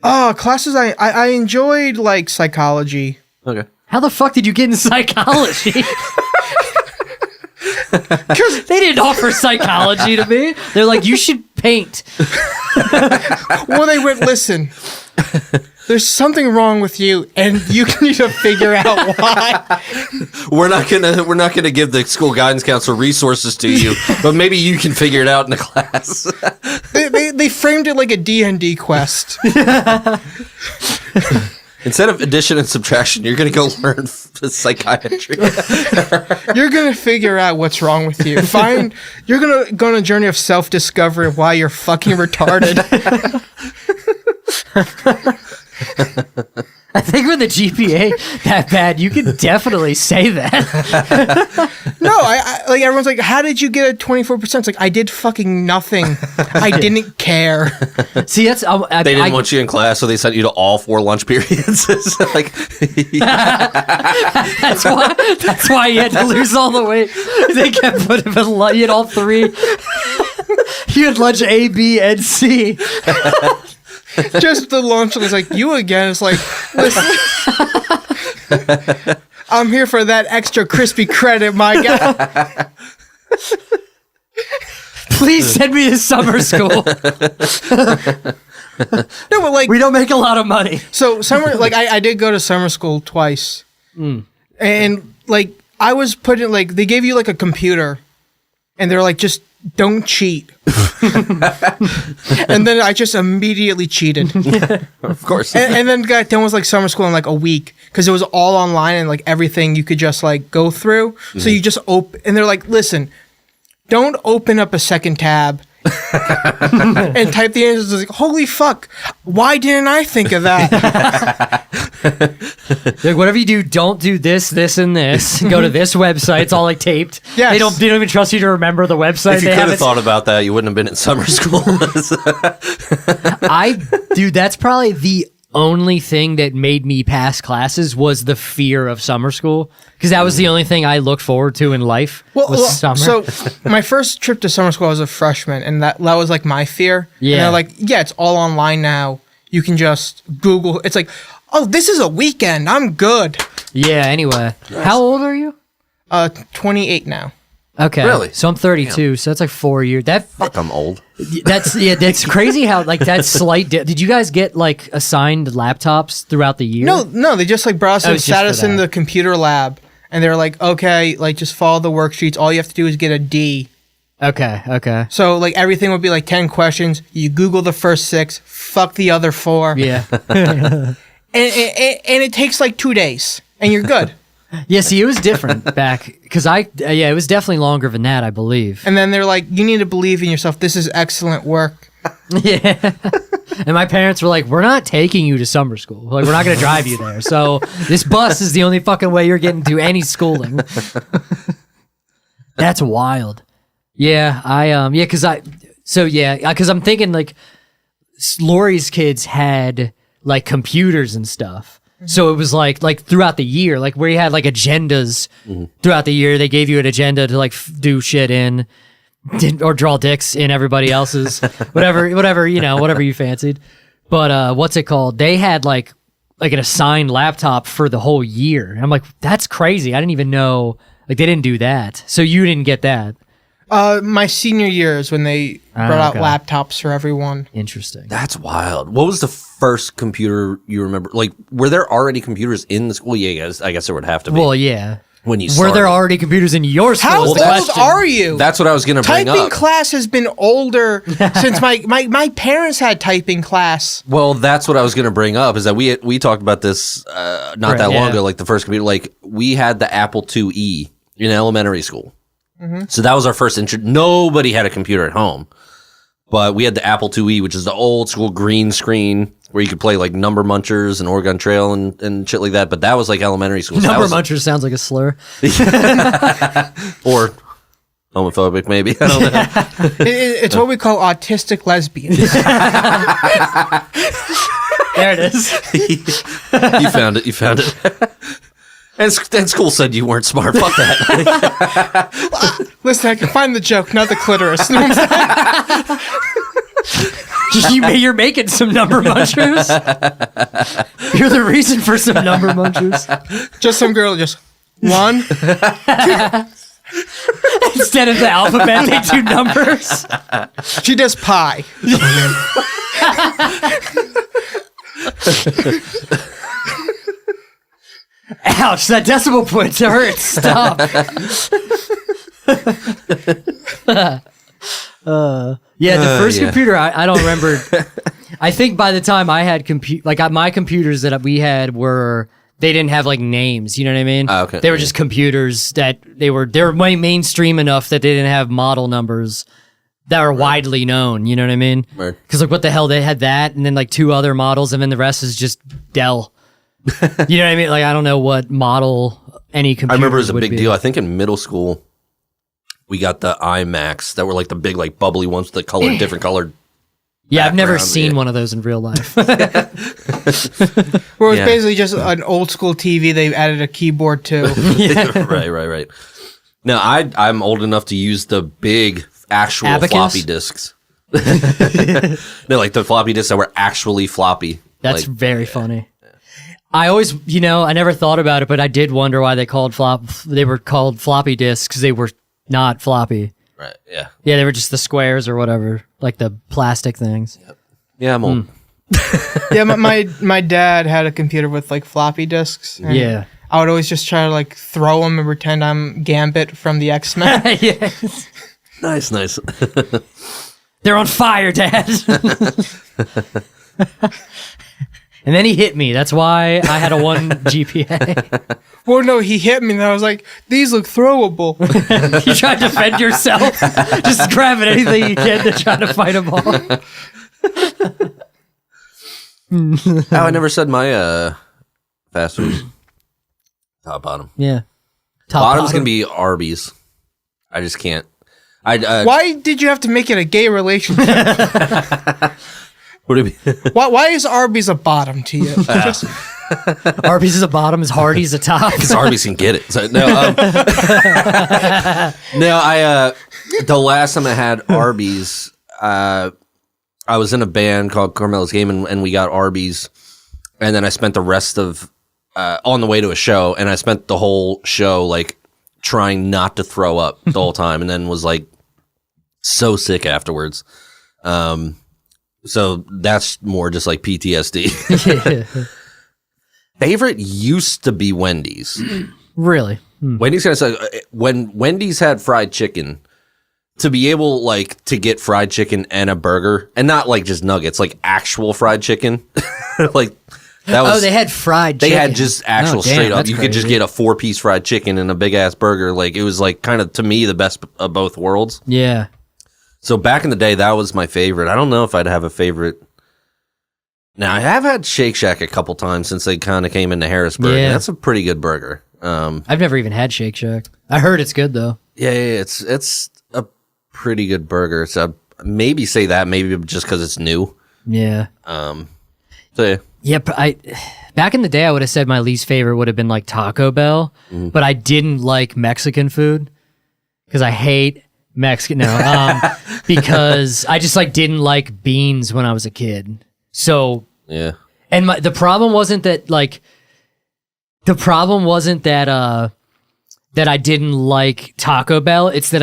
Classes I enjoyed like psychology. Okay. How the fuck did you get in psychology? Because they didn't offer psychology to me. They're like, you should paint. Well, they went, listen, there's something wrong with you, and you need to figure out why. We're not gonna give the school guidance counselor resources to you, but maybe you can figure it out in the class. They framed it like a D&D quest. Instead of addition and subtraction, you're gonna go learn psychiatry. You're gonna figure out what's wrong with you. You're gonna go on a journey of self-discovery of why you're fucking retarded. I think with the GPA that bad, you can definitely say that. No, I like everyone's like, how did you get a 24%? It's like I did fucking nothing. I didn't care. See, that's They didn't want you in class, so they sent you to all 4 lunch periods. Like, that's why you had to lose all the weight. They kept putting you had all 3. You had lunch A, B, and C. Just the lunch was like, you again. It's like, listen, I'm here for that extra crispy credit, my guy. Please send me to summer school. No, but like, We don't make a lot of money. so summer, like I did go to summer school twice. And like, I was put in, like, they gave you like a computer and they're like, just don't cheat. And then I just immediately cheated. of course. And then got done with like summer school in like a week because it was all online and like everything you could just like go through. So you just open, and they're like, listen, don't open up a second tab and type the answers. Like, holy fuck, why didn't I think of that? Like, whatever you do, don't do this, this, and this. Go to this website. It's all like taped. Yes. They don't even trust you to remember the website. If you They could have have it- thought about that, you wouldn't have been in summer school. Dude, that's probably the only thing that made me pass classes was the fear of summer school, because that was the only thing I looked forward to in life was summer. So my first trip to summer school, I was a freshman, and that was like my fear. Yeah. And they're like, yeah, it's all online now. You can just Google. It's like, oh, this is a weekend. I'm good. Yeah, anyway. How old are you? 28 now. Okay. Really? So I'm 32, so that's like 4 years. Fuck, I'm old. That's crazy how like that slight did you guys get like assigned laptops throughout the year? No, they just like brought us Oh, and it's sat just us for in that. the computer lab, and they're like, okay, like just follow the worksheets. All you have to do is get a D. Okay. So like everything would be like 10 questions. You Google the first 6, fuck the other 4, Yeah. and it takes like 2 days, and you're good. Yeah, see, it was different back because it was definitely longer than that, I believe. And then they're like, you need to believe in yourself. This is excellent work. Yeah. And my parents were like, we're not taking you to summer school. Like, we're not going to drive you there. So this bus is the only fucking way you're getting to any schooling. That's wild. Yeah, because I'm thinking like Lori's kids had like computers and stuff. So it was like throughout the year, like where you had like agendas throughout the year, they gave you an agenda to like do shit in or draw dicks in everybody else's, whatever you fancied. But what's it called? They had like an assigned laptop for the whole year. And I'm like, that's crazy. I didn't even know, like they didn't do that. So you didn't get that. My senior year is when they brought okay. out laptops for everyone. Interesting. That's wild. What was the first computer you remember? Like, were there already computers in the school? Yeah, I guess there would have to be. Well, yeah. When you Were started. there already computers in your school? How is old the question. are you? That's what I was going to bring Typing up. class has been older since my parents had typing class. Well, that's what I was going to bring up, is that we talked about this not Right, that long yeah. ago, like the first computer. Like, we had the Apple IIe in elementary school. So that was our first nobody had a computer at home, but we had the Apple IIe, which is the old school green screen where you could play like Number Munchers and Oregon Trail and shit like that. But that was like elementary school. Number Munchers sounds like a slur. Or homophobic, maybe. I don't know. It's what we call autistic lesbians. There it is. You found it. And school said you weren't smart. Fuck that. Listen, I can find the joke, not the clitoris. No, You're making some Number Munchers. You're the reason for some Number Munchers. just some girl, just one. Instead of the alphabet, they do numbers. She does pi. Ouch, that decimal point hurts. Stop. Yeah, the first computer, I don't remember. I think by the time I had my computers that we had they didn't have like names, you know what I mean? Okay. They were just computers that they were mainstream enough that they didn't have model numbers that are widely known, you know what I mean? Right. Because like what the hell, they had that and then like 2 other models and then the rest is just Dell. You know what I mean? Like I don't know what model any computer. I remember it was a would big be. deal. I think in middle school, we got the iMacs that were like the big, like bubbly ones that colored different colored. Yeah, I've never background, seen yeah. one of those in real life. Where it's Yeah. basically just an old school TV they added a keyboard to. Right. No, I'm old enough to use the big actual Abacus? floppy disks. No, like the floppy disks that were actually floppy. That's like, very funny. I always, I never thought about it, but I did wonder why they were called floppy disks because they were not floppy. right. Yeah. Yeah, they were just the squares or whatever, like the plastic things. Yeah, I'm old. Yeah, my dad had a computer with like floppy disks. And Yeah. I would always just try to like throw them and pretend I'm Gambit from the X-Men. Yeah. Nice. They're on fire, Dad. And then he hit me. That's why I had a 1 GPA. Well, no, he hit me and I was like, these look throwable. You try to defend yourself. Just grabbing anything you can to try to fight them all. Oh, I never said my fast food. Top bottom. Yeah. Bottom's going to be Arby's. I just can't. Why did you have to make it a gay relationship? What do you mean? Why is Arby's a bottom to you? Just, Arby's is a bottom, is Hardee's a top. Because Arby's can get it. So, no, the last time I had Arby's, I was in a band called Carmelo's Game, and we got Arby's, and then I spent the rest of on the way to a show, and I spent the whole show like trying not to throw up the whole time, and then was like so sick afterwards. So that's more just like PTSD. Favorite used to be Wendy's. Really? Wendy's kind of when Wendy's had fried chicken, to be able like to get fried chicken and a burger, and not like just nuggets, like actual fried chicken, like that was. Oh, they had fried chicken. They had just actual Damn, straight up. that's You could just crazy. get a 4-piece fried chicken and a big ass burger. Like it was like kind of to me the best of both worlds. Yeah. So back in the day, that was my favorite. I don't know if I'd have a favorite. Now I have had Shake Shack a couple times since they kind of came into Harrisburg. Yeah. That's a pretty good burger. I've never even had Shake Shack. I heard it's good though. Yeah, it's a pretty good burger. So maybe say that, maybe just because it's new. Yeah. So yeah. Yep. Back in the day, I would have said my least favorite would have been like Taco Bell, but I didn't like Mexican food because I hate Mexican. No, because I just like didn't like beans when I was a kid. So Yeah. and the problem wasn't that that I didn't like Taco Bell. It's that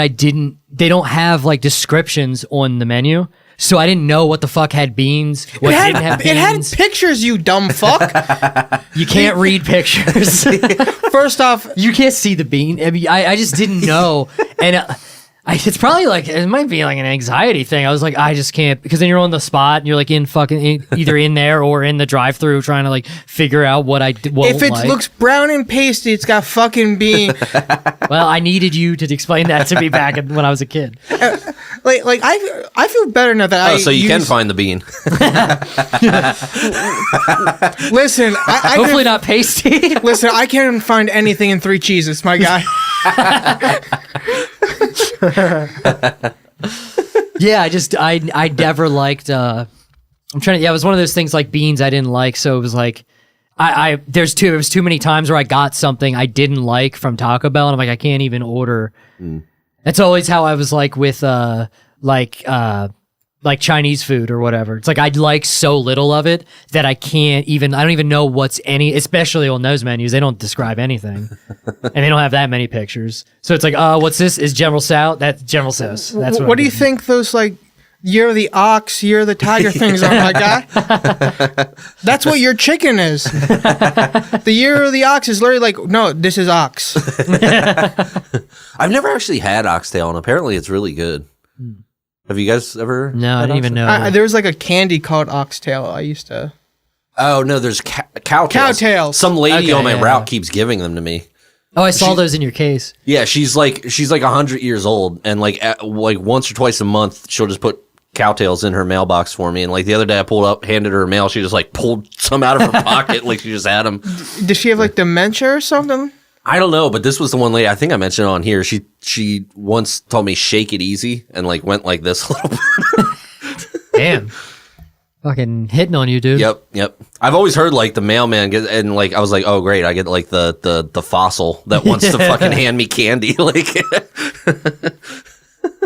they don't have like descriptions on the menu. So I didn't know what the fuck had beans, what didn't have beans. it had pictures, you dumb fuck. You can't read pictures. First off, You can't see the bean. I mean, I just didn't know. And It's probably like, it might be like an anxiety thing. I was like, I just can't, because then you're on the spot and you're like either in there or in the drive-thru trying to like figure out what I won't If it like. looks brown and pasty, it's got fucking bean. Well, I needed you to explain that to me back when I was a kid. like I feel better now that Oh, so you can find the bean. Listen, I Hopefully not pasty. listen, I can't find anything in three cheeses, my guy. Yeah, I never liked, it was one of those things like beans I didn't like, so it was like, there was too many times where I got something I didn't like from Taco Bell, and I'm like, I can't even order. That's always how I was like with, like Chinese food or whatever. It's like I like so little of it that I don't even know what's especially on those menus, they don't describe anything. And they don't have that many pictures. So it's like, what's this? Is General Tso? That's General Tso's. That's What do you think those like Year of the Ox, Year of the Tiger things are, my guy? That's what your chicken is. The Year of the Ox is literally like, no, this is ox. I've never actually had oxtail, and apparently it's really good. Have you guys ever? No, I didn't even know. There was like a candy called oxtail. I used to. Oh no, there's cow tails. Cowtails. Some lady on my yeah, route yeah. keeps giving them to me. Oh, I saw those in your case. Yeah, she's like 100 years old, and like once or twice a month, she'll just put cowtails in her mailbox for me. And like the other day, I pulled up, handed her mail. She just like pulled some out of her pocket, like she just had them. Did she have like dementia or something? I don't know, but this was the one lady I think I mentioned on here. She once told me shake it easy and like went like this a little bit. Damn. Fucking hitting on you, dude. Yep. I've always heard like the mailman get, and like I was like, oh great, I get like the fossil that wants to fucking hand me candy. Like,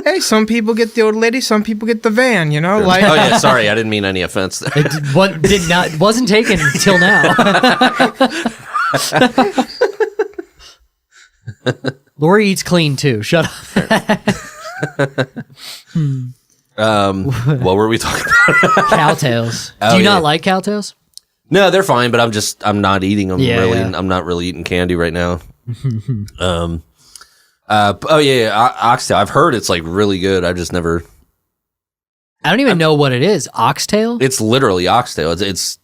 Hey, some people get the old lady, some people get the van. You know, like oh yeah, sorry, I didn't mean any offense there. It wasn't taken until now. Lori eats clean too. Shut up. What were we talking about? Cowtails. Oh, Do you yeah. not like cowtails? No, they're fine, but I'm not eating them Yeah, really. yeah. I'm not really eating candy right now. Oxtail. I've heard it's like really good. I've just never. I don't even know what it is. Oxtail? It's literally oxtail. It's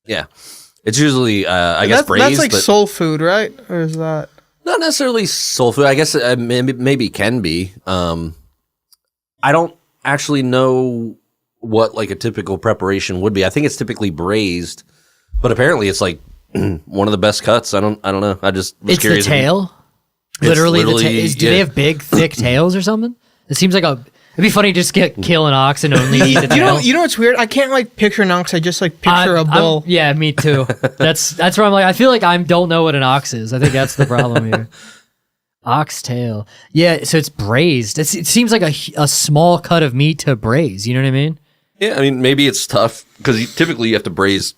It's usually I guess braised. That's like but soul food, right? Or is that? not necessarily soul food. I guess maybe can be. I don't actually know what like a typical preparation would be. I think it's typically braised, but apparently it's like one of the best cuts. I don't know. I just was It's the curious. tail? It's Literally the literally- tail. Do yeah. they have big, thick tails or something? It seems like it'd be funny to just kill an ox and only eat the tail. You know what's weird? I can't like picture an ox. I just like picture a bull. Yeah, me too. That's where I'm like, I feel like I don't know what an ox is. I think that's the problem here. Oxtail. Yeah, so it's braised. It seems like a small cut of meat to braise. You know what I mean? Yeah, I mean maybe it's tough because typically you have to braise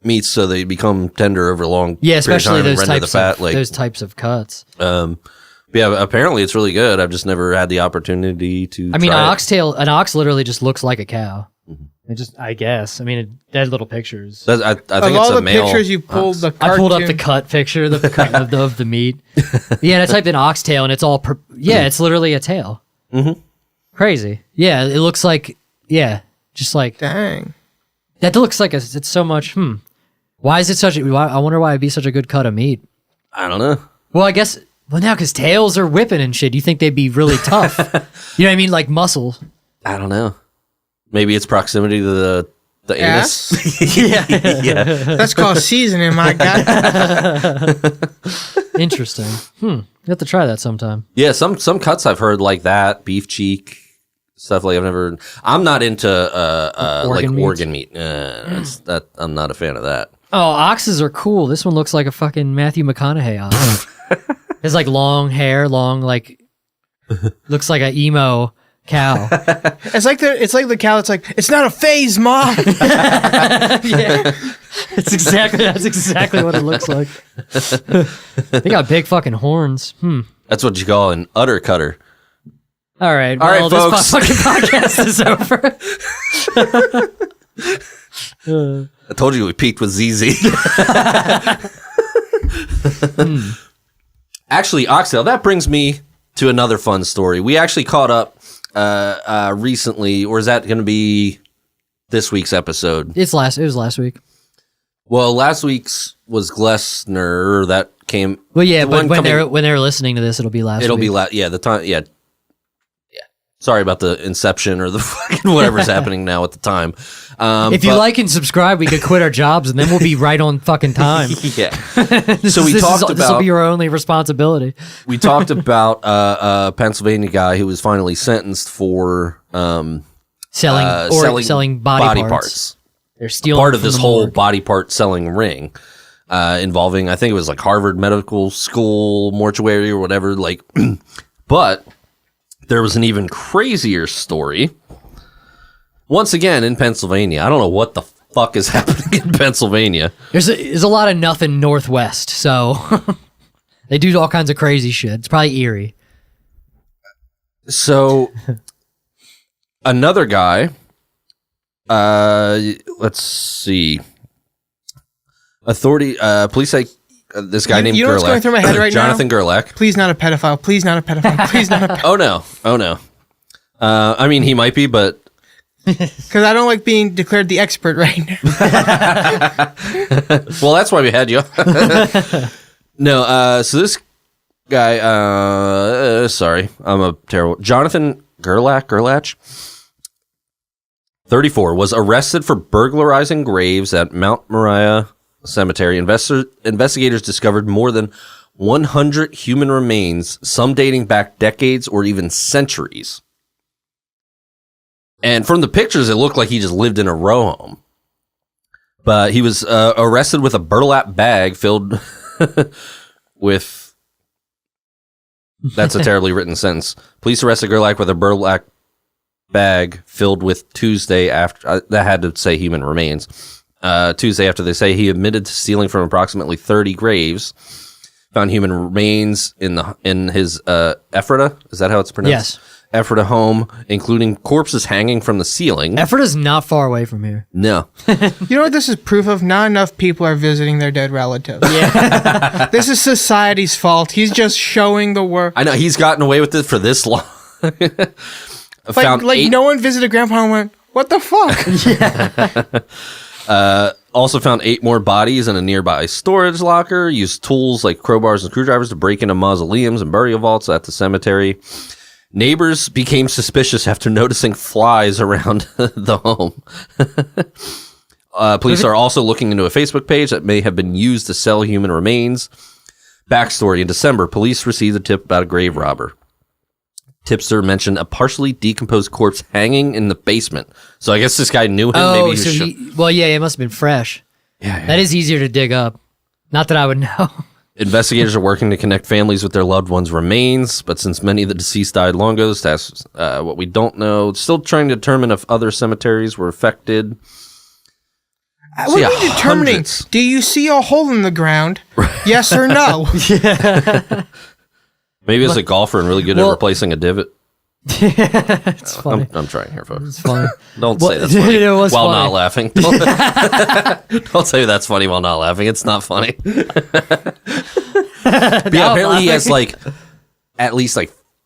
meats so they become tender over a long Yeah, period of especially time and those render types the fat. of Like those types of cuts. yeah, apparently it's really good. I've just never had the opportunity to. I mean, try an ox literally just looks like a cow. I guess. I mean, it had little pictures. I think Of it's all a the male pictures you pulled, ox. the cartoon. I pulled up the cut picture, the cut of the meat. Yeah, and I typed in oxtail, and it's all. It's literally a tail. Mm-hmm. Crazy. Yeah, it looks like. Yeah, just like Dang. that. Looks like it's so much. Why is it such? I wonder why it'd be such a good cut of meat. I don't know. Well, I guess. Well, now because tails are whipping and shit, you think they'd be really tough. You know what I mean? Like muscle. I don't know. Maybe it's proximity to the anus. Ass? Yeah. That's called seasoning, my guy. Interesting. You have to try that sometime. Yeah, some cuts I've heard like that, beef cheek, stuff like I'm not into Organ meats? organ meat. That I'm not a fan of that. Oh, oxes are cool. This one looks like a fucking Matthew McConaughey ox. It's like long hair, looks like an emo cow. It's like the cow. It's like it's not a phase, ma. Yeah. That's exactly what it looks like. They got big fucking horns. That's what you call an udder cutter. All right. All right, Well, folks. this fucking podcast is over. I told you we peaked with ZZ. Actually, oxtail, that brings me to another fun story. We actually caught up recently, or is that going to be this week's episode? It was last week. Well, last week's was Glessner. That came. Well, yeah, but when they're listening to this, it'll be last. It'll week. be yeah. The time, yeah. Sorry about the inception or the fucking whatever's happening now at the time. If you like and subscribe, we could quit our jobs and then we'll be right on fucking time. Yeah. So we talked about. This will be your only responsibility. We talked about a Pennsylvania guy who was finally sentenced for selling body parts. They're stealing part of from this the whole morgue. body part selling ring, involving, I think it was like Harvard Medical School mortuary or whatever. Like, but there was an even crazier story. Once again in Pennsylvania. I don't know what the fuck is happening in Pennsylvania. There's a lot of nothing northwest, so they do all kinds of crazy shit. It's probably eerie. So another guy, let's see. Police say this guy named You know what's Gerlach. going through my head right Jonathan now? Gerlach. Please not a pedophile. Please not a pedophile. Please not a pedophile. Oh no. I mean, he might be, but Because I don't like being declared the expert right now. well, that's why we had you. No, so this guy, sorry, I'm a terrible. Jonathan Gerlach, 34, was arrested for burglarizing graves at Mount Moriah Cemetery. Investigators discovered more than 100 human remains, some dating back decades or even centuries. And from the pictures, it looked like he just lived in a row home. But he was arrested with a burlap bag filled with... That's a terribly written sentence. Police arrested Gerlach with a burlap bag filled with Tuesday after... that had to say human remains. Tuesday after they say he admitted to stealing from approximately 30 graves. Found human remains in his Ephrata. Is that how it's pronounced? Yes. Ephrata home, including corpses hanging from the ceiling. Ephrata's not far away from here. No. You know what this is proof of? Not enough people are visiting their dead relatives. Yeah. This is society's fault. He's just showing the world. I know, he's gotten away with it for this long. No one visited Grandpa and went, what the fuck? Also found 8 more bodies in a nearby storage locker. Used tools like crowbars and screwdrivers to break into mausoleums and burial vaults at the cemetery. Neighbors became suspicious after noticing flies around the home. Police are also looking into a Facebook page that may have been used to sell human remains. Backstory: in December, police received a tip about a grave robber. Tipster mentioned a partially decomposed corpse hanging in the basement. So I guess this guy knew him. Oh, Maybe so it must have been fresh. Yeah. That is easier to dig up. Not that I would know. Investigators are working to connect families with their loved ones' remains, but since many of the deceased died long ago, that's what we don't know. Still trying to determine if other cemeteries were affected. What are you determining? Hundreds. Do you see a hole in the ground? Yes or no? Maybe it's a golfer and really good at replacing a divot. It's funny. I'm trying here, folks. It's funny. Don't say that's funny It was while funny. not laughing. Don't say that's funny while not laughing. It's not funny. But yeah, apparently he has at least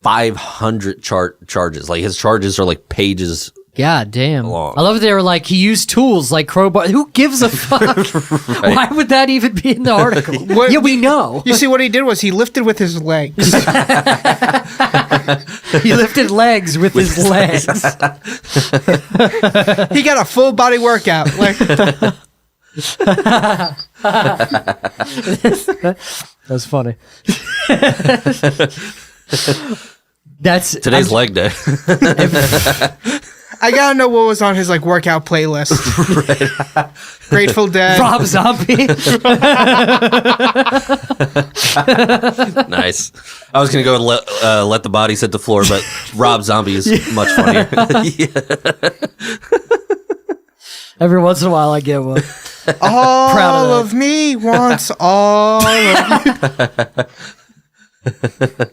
500 charges. Like his charges are like pages. God damn. Long. I love that they were like, he used tools like crowbar. Who gives a fuck? Why would that even be in the article? Yeah, we know. You see, what he did was he lifted with his legs. He lifted legs with his legs. He got a full body workout. Like, That's funny. That's Today's leg day. I gotta know what was on his workout playlist. Grateful Dead. Rob Zombie. Nice. I was gonna go and let the bodies hit the floor, but Rob Zombie is much funnier. Every once in a while, I get one. All of me wants all of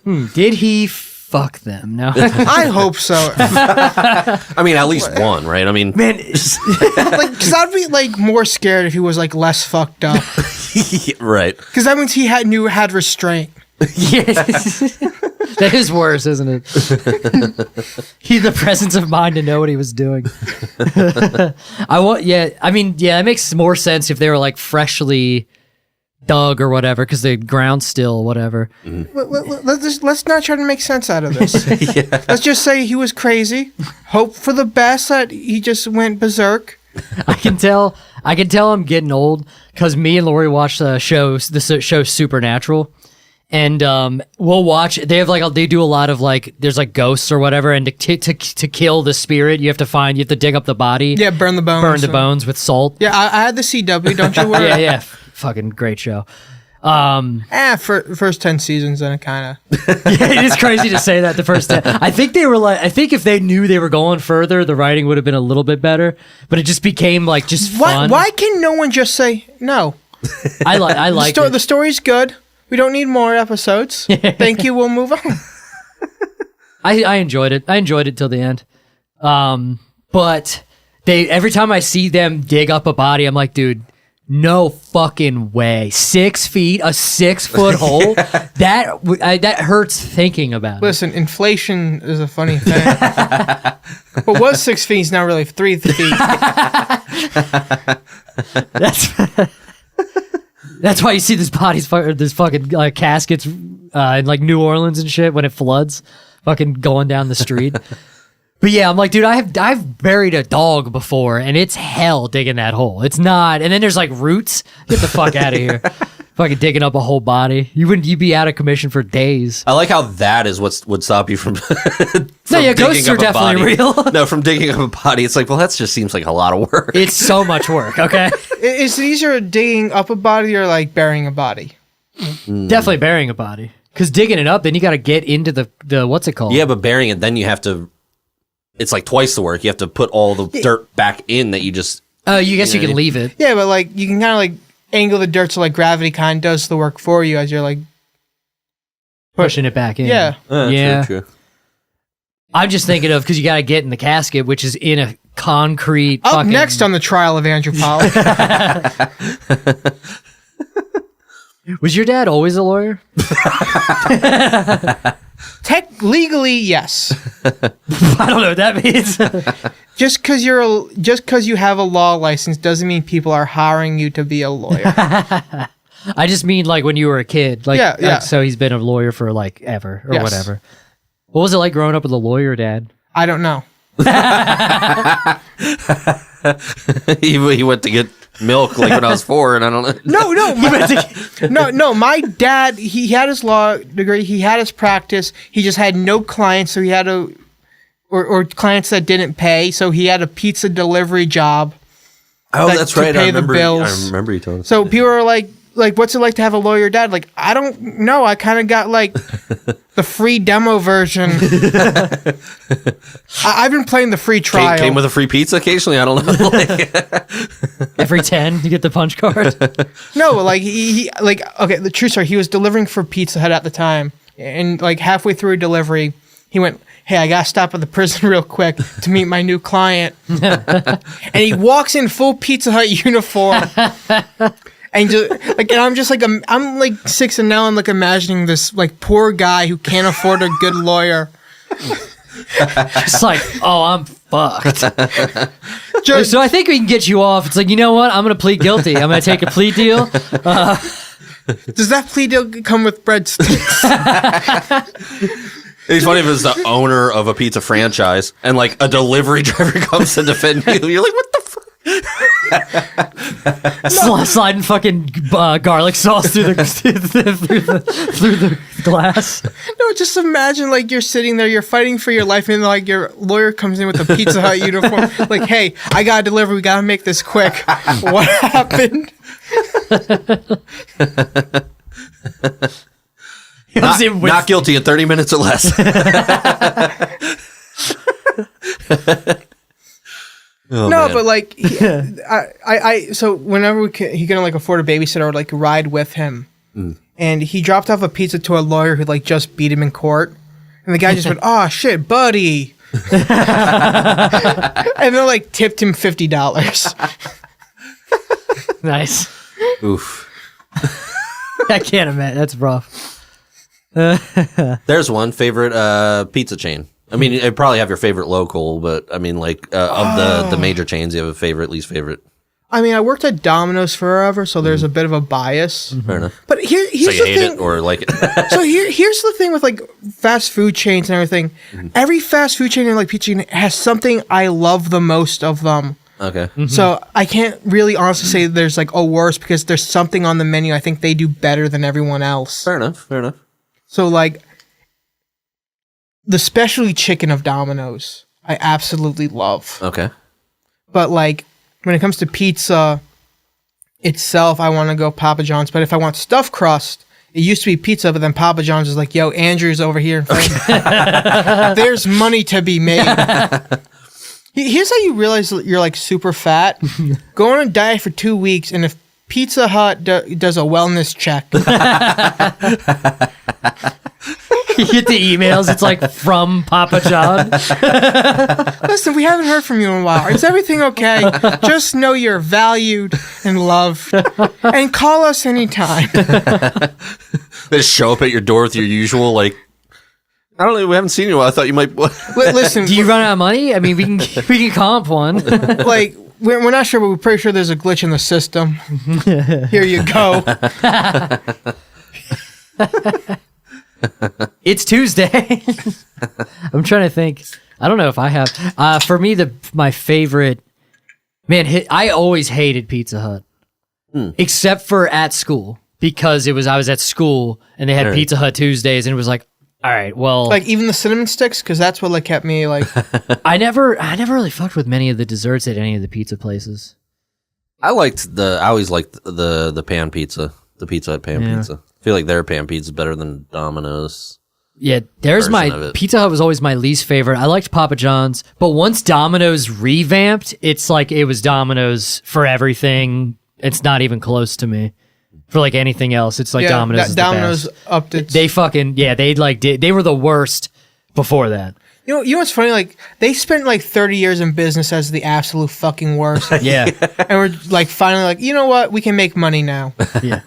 you. Did he fuck them? No. I hope so. I mean, at least one, right? I mean, Man, Because I'd be more scared if he was less fucked up. right. Because that means he had restraint. yes. That is worse, isn't it? He had the presence of mind to know what he was doing. It makes more sense if they were like freshly dug or whatever, because the ground's still whatever. Let's not try to make sense out of this. Let's just say he was crazy. Hope for the best that he just went berserk. I can tell I'm getting old because me and Lori watch the show Supernatural, and we'll watch. They do a lot of like there's like ghosts or whatever, and to kill the spirit, you have to dig up the body. Yeah, burn the bones with salt. Yeah, I had the CW. Don't you worry. yeah. Fucking great show. For first 10 seasons, then it kind of. It is crazy to say that the first 10. I think if they knew they were going further, the writing would have been a little bit better. But it just became like just fun. Why can no one just say no? I like the story's good. We don't need more episodes. Thank you. We'll move on. I enjoyed it. I enjoyed it till the end. But every time I see them dig up a body, I'm like, dude. No fucking way. 6 feet, a 6-foot hole? That hurts thinking about it. Listen, inflation is a funny thing. What was 6 feet is now really 3 feet. That's why you see this fucking caskets in like New Orleans and shit when it floods, fucking going down the street. But yeah, I'm like, dude, I've buried a dog before, and it's hell digging that hole. It's not, and then there's like roots. Get the fuck out of here, fucking digging up a whole body. You'd be out of commission for days. I like how that is what would stop you from. Ghosts are definitely real. No, from digging up a body, it's like, well, that just seems like a lot of work. It's so much work. Okay, is it easier digging up a body or like burying a body? Definitely burying a body, because digging it up, then you got to get into the what's it called? Yeah, but burying it, then you have to. It's like twice the work. You have to put all the dirt back in that you just. Oh, you can leave it. Yeah, but like you can kind of like angle the dirt so like gravity kind of does the work for you as you're like pushing it back in. Yeah, yeah. True. I'm just thinking of because you got to get in the casket, which is in a concrete. Up next on the trial of Andrew Pollack. Was your dad always a lawyer? Legally, yes. I don't know what that means. Just because you have a law license doesn't mean people are hiring you to be a lawyer. I just mean like when you were a kid. Like, yeah. So he's been a lawyer for like ever or yes. whatever. What was it like growing up with a lawyer dad? I don't know. He went to get milk like when I was 4, and I don't know. No. My dad, he had his law degree, he had his practice. He just had no clients, so he had or clients that didn't pay, so he had a pizza delivery job. Oh, that's right. I remember you telling me. So people are like, what's it like to have a lawyer dad? Like, I don't know. I kind of got like the free demo version. I've been playing the free trial. Came with a free pizza occasionally. I don't know. Every 10, you get the punch card. No, like okay. The true story. He was delivering for Pizza Hut at the time, and like halfway through a delivery, he went, "Hey, I gotta stop at the prison real quick to meet my new client." And he walks in full Pizza Hut uniform. And I'm just like, I'm like 6, and now I'm like imagining this like poor guy who can't afford a good lawyer. It's like, oh, I'm fucked. So I think we can get you off. It's like, you know what? I'm going to plead guilty. I'm going to take a plea deal. Does that plea deal come with breadsticks? It'd be funny if it was the owner of a pizza franchise and like a delivery driver comes to defend you. You're like, what the fuck? Sliding fucking garlic sauce through the glass. No, just imagine like you're sitting there, you're fighting for your life, and like your lawyer comes in with a Pizza Hut uniform. Like, hey, I gotta deliver. We gotta make this quick. What happened? Not guilty in 30 minutes or less. Oh, no, man. But like, so whenever he can like afford a babysitter or like ride with him, and he dropped off a pizza to a lawyer who like just beat him in court, and the guy just went, "Oh shit, buddy," and then like tipped him $50. Nice. Oof. I can't imagine. That's rough. There's one favorite pizza chain. I mean, you probably have your favorite local, but I mean, like of the major chains, you have a favorite, least favorite. I mean, I worked at Domino's forever, so there's a bit of a bias. Fair enough. But here's So you the hate thing. it or like it? So here's the thing with like fast food chains and everything. Every fast food chain and like pizza chain has something I love the most of them. Okay. So I can't really honestly say there's like a worse because there's something on the menu I think they do better than everyone else. Fair enough. So like the specialty chicken of Domino's, I absolutely love. Okay. But like when it comes to pizza itself, I want to go Papa John's. But if I want stuffed crust, it used to be pizza, but then Papa John's is like, yo, Andrew's over here. There's money to be made. Here's how you realize that you're like super fat. Go on a diet for 2 weeks, and if Pizza Hut does a wellness check, You get the emails. It's like from Papa John. listen, we haven't heard from you in a while. Is everything okay? Just know you're valued and loved, and call us anytime. They just show up at your door with your usual like. I don't know. We haven't seen you. I thought you might. Listen, Do you run out of money? I mean, we can comp one. like we're not sure, but we're pretty sure there's a glitch in the system. Here you go. It's Tuesday. I'm trying to think. I don't know if I have. For me, my favorite. Man, I always hated Pizza Hut, except for at school because I was at school and they had Right. Pizza Hut Tuesdays and it was like, all right, well, Like even the cinnamon sticks, because that's what like kept me like. I never really fucked with many of the desserts at any of the pizza places. I always liked the pan pizza, the Pizza Hut pan pizza. I feel like their pan pizza is better than Domino's. Yeah, there's Version of my it. Pizza Hut was always my least favorite. I liked Papa John's, but once Domino's revamped, it's like it was Domino's for everything. It's not even close to me for like anything else. It's like Domino's. Is Domino's the best. upped its. They were the worst before that. You know what's funny? Like they spent like 30 years in business as the absolute fucking worst, Yeah, and we're like finally like, you know what? We can make money now. yeah.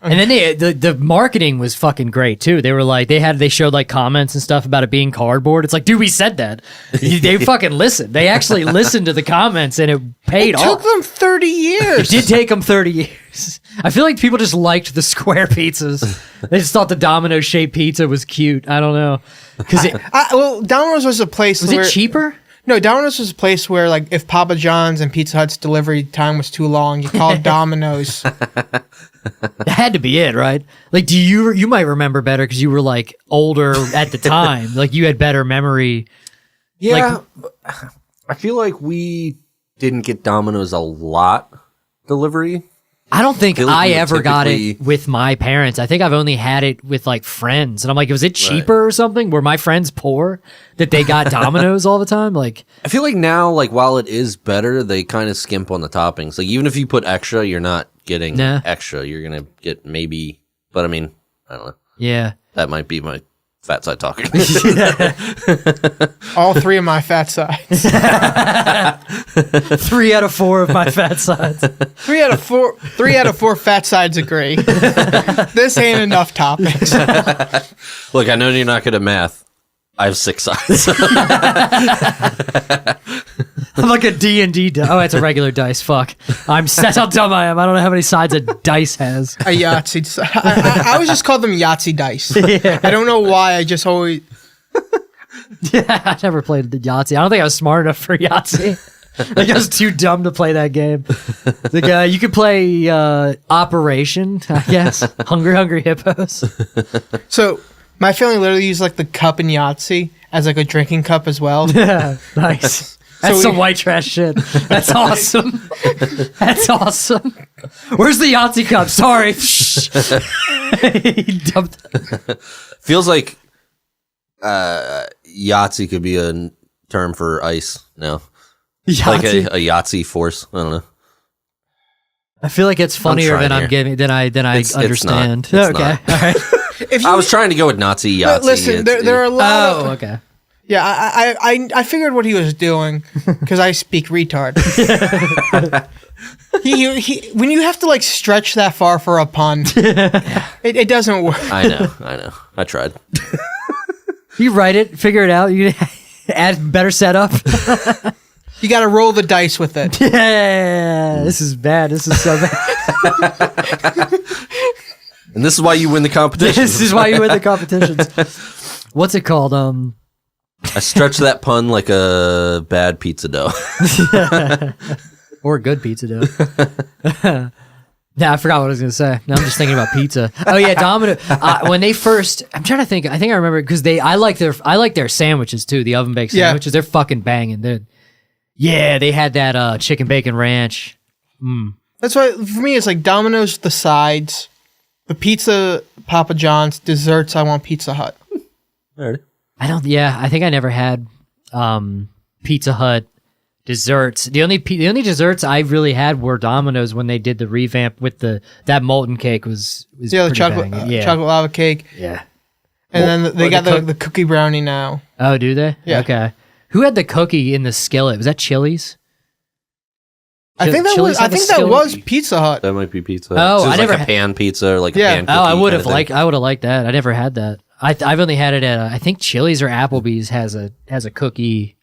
And then the marketing was fucking great too. They were like they showed like comments and stuff about it being cardboard. It's like, dude, we said that. They fucking listened. They actually listened to the comments and it paid It off. took them 30 years. It did take them 30 years. I feel like people just liked the square pizzas. They just thought the Domino shaped pizza was cute. I don't know. Because Well, Domino's was a place was where it cheaper? No, Domino's was a place where like if Papa John's and Pizza Hut's delivery time was too long, you called Domino's. That had to be it, right? Like, you might remember better because you were like older at the time. Like you had better memory. Yeah, I feel like we didn't get Domino's a lot delivery. I don't think feel like I we would ever got it typically- with my parents. I think I've only had it with like friends. And I'm like, was it cheaper or something? Were my friends poor that they got Domino's all the time? Like, I feel like now, like while it is better, they kind of skimp on the toppings. Like even if you put extra, you're not getting Nah. extra. You're gonna get maybe, but I mean, I don't know. yeah. That might be my fat side talking. All three of my fat sides. 3 out of 4 of my fat sides. 3 out of 4 fat sides agree. This ain't enough topics. Look, I know you're not good at math. I have 6 sides. I'm like a D&D. Oh, it's a regular dice. Fuck. That's how dumb I am. I don't know how many sides a dice has. A Yahtzee. I always just called them Yahtzee dice. I don't know why. I just always. Yeah, I never played the Yahtzee. I don't think I was smart enough for Yahtzee. Like I was too dumb to play that game. Like you could play Operation, I guess. Hungry Hippos. So my family literally used like the cup in Yahtzee as like a drinking cup as well. Yeah, nice. That's some white trash shit. That's awesome. That's awesome. Where's the Yahtzee cup? Sorry. He dumped. Feels like Yahtzee could be a term for ice now. Like Yahtzee. a Yahtzee force. I don't know. I feel like it's funnier trying than I'm here. getting than I It's not. understand. It's Okay. not. All right. If you, I was trying to go with Nazi Yahtzee. listen, there are a lot of. Oh, okay. Yeah, I figured what he was doing because I speak retard. When you have to like stretch that far for a pun, it doesn't work. I know. I tried. You write it, figure it out. You add better setup. You got to roll the dice with it. Yeah, this is bad. This is so bad. And this is why you win the competition. This is why you win the competitions. What's it called? I stretched that pun like a bad pizza dough. Or a good pizza dough. Yeah, I forgot what I was going to say. Now I'm just thinking about pizza. Oh yeah, Domino. When they first, I'm trying to think. I think I remember because I like their sandwiches too. The oven baked sandwiches. They're fucking banging. They had that chicken bacon ranch. That's why for me it's like Domino's the sides, the pizza Papa John's, desserts I want Pizza Hut. I think I never had Pizza Hut desserts. The only desserts I really had were Domino's when they did the revamp with that molten cake was the chocolate chocolate lava cake. Yeah. And then they got the cookie brownie now. Oh, do they? Yeah. Okay. Who had the cookie in the skillet? Was that Chili's? I think that was Pizza Hut. That might be pizza. Oh, so it was I never like a pan pizza or like a pan cookie. I would have liked that. I never had that. I've only had it at I think Chili's or Applebee's has a cookie.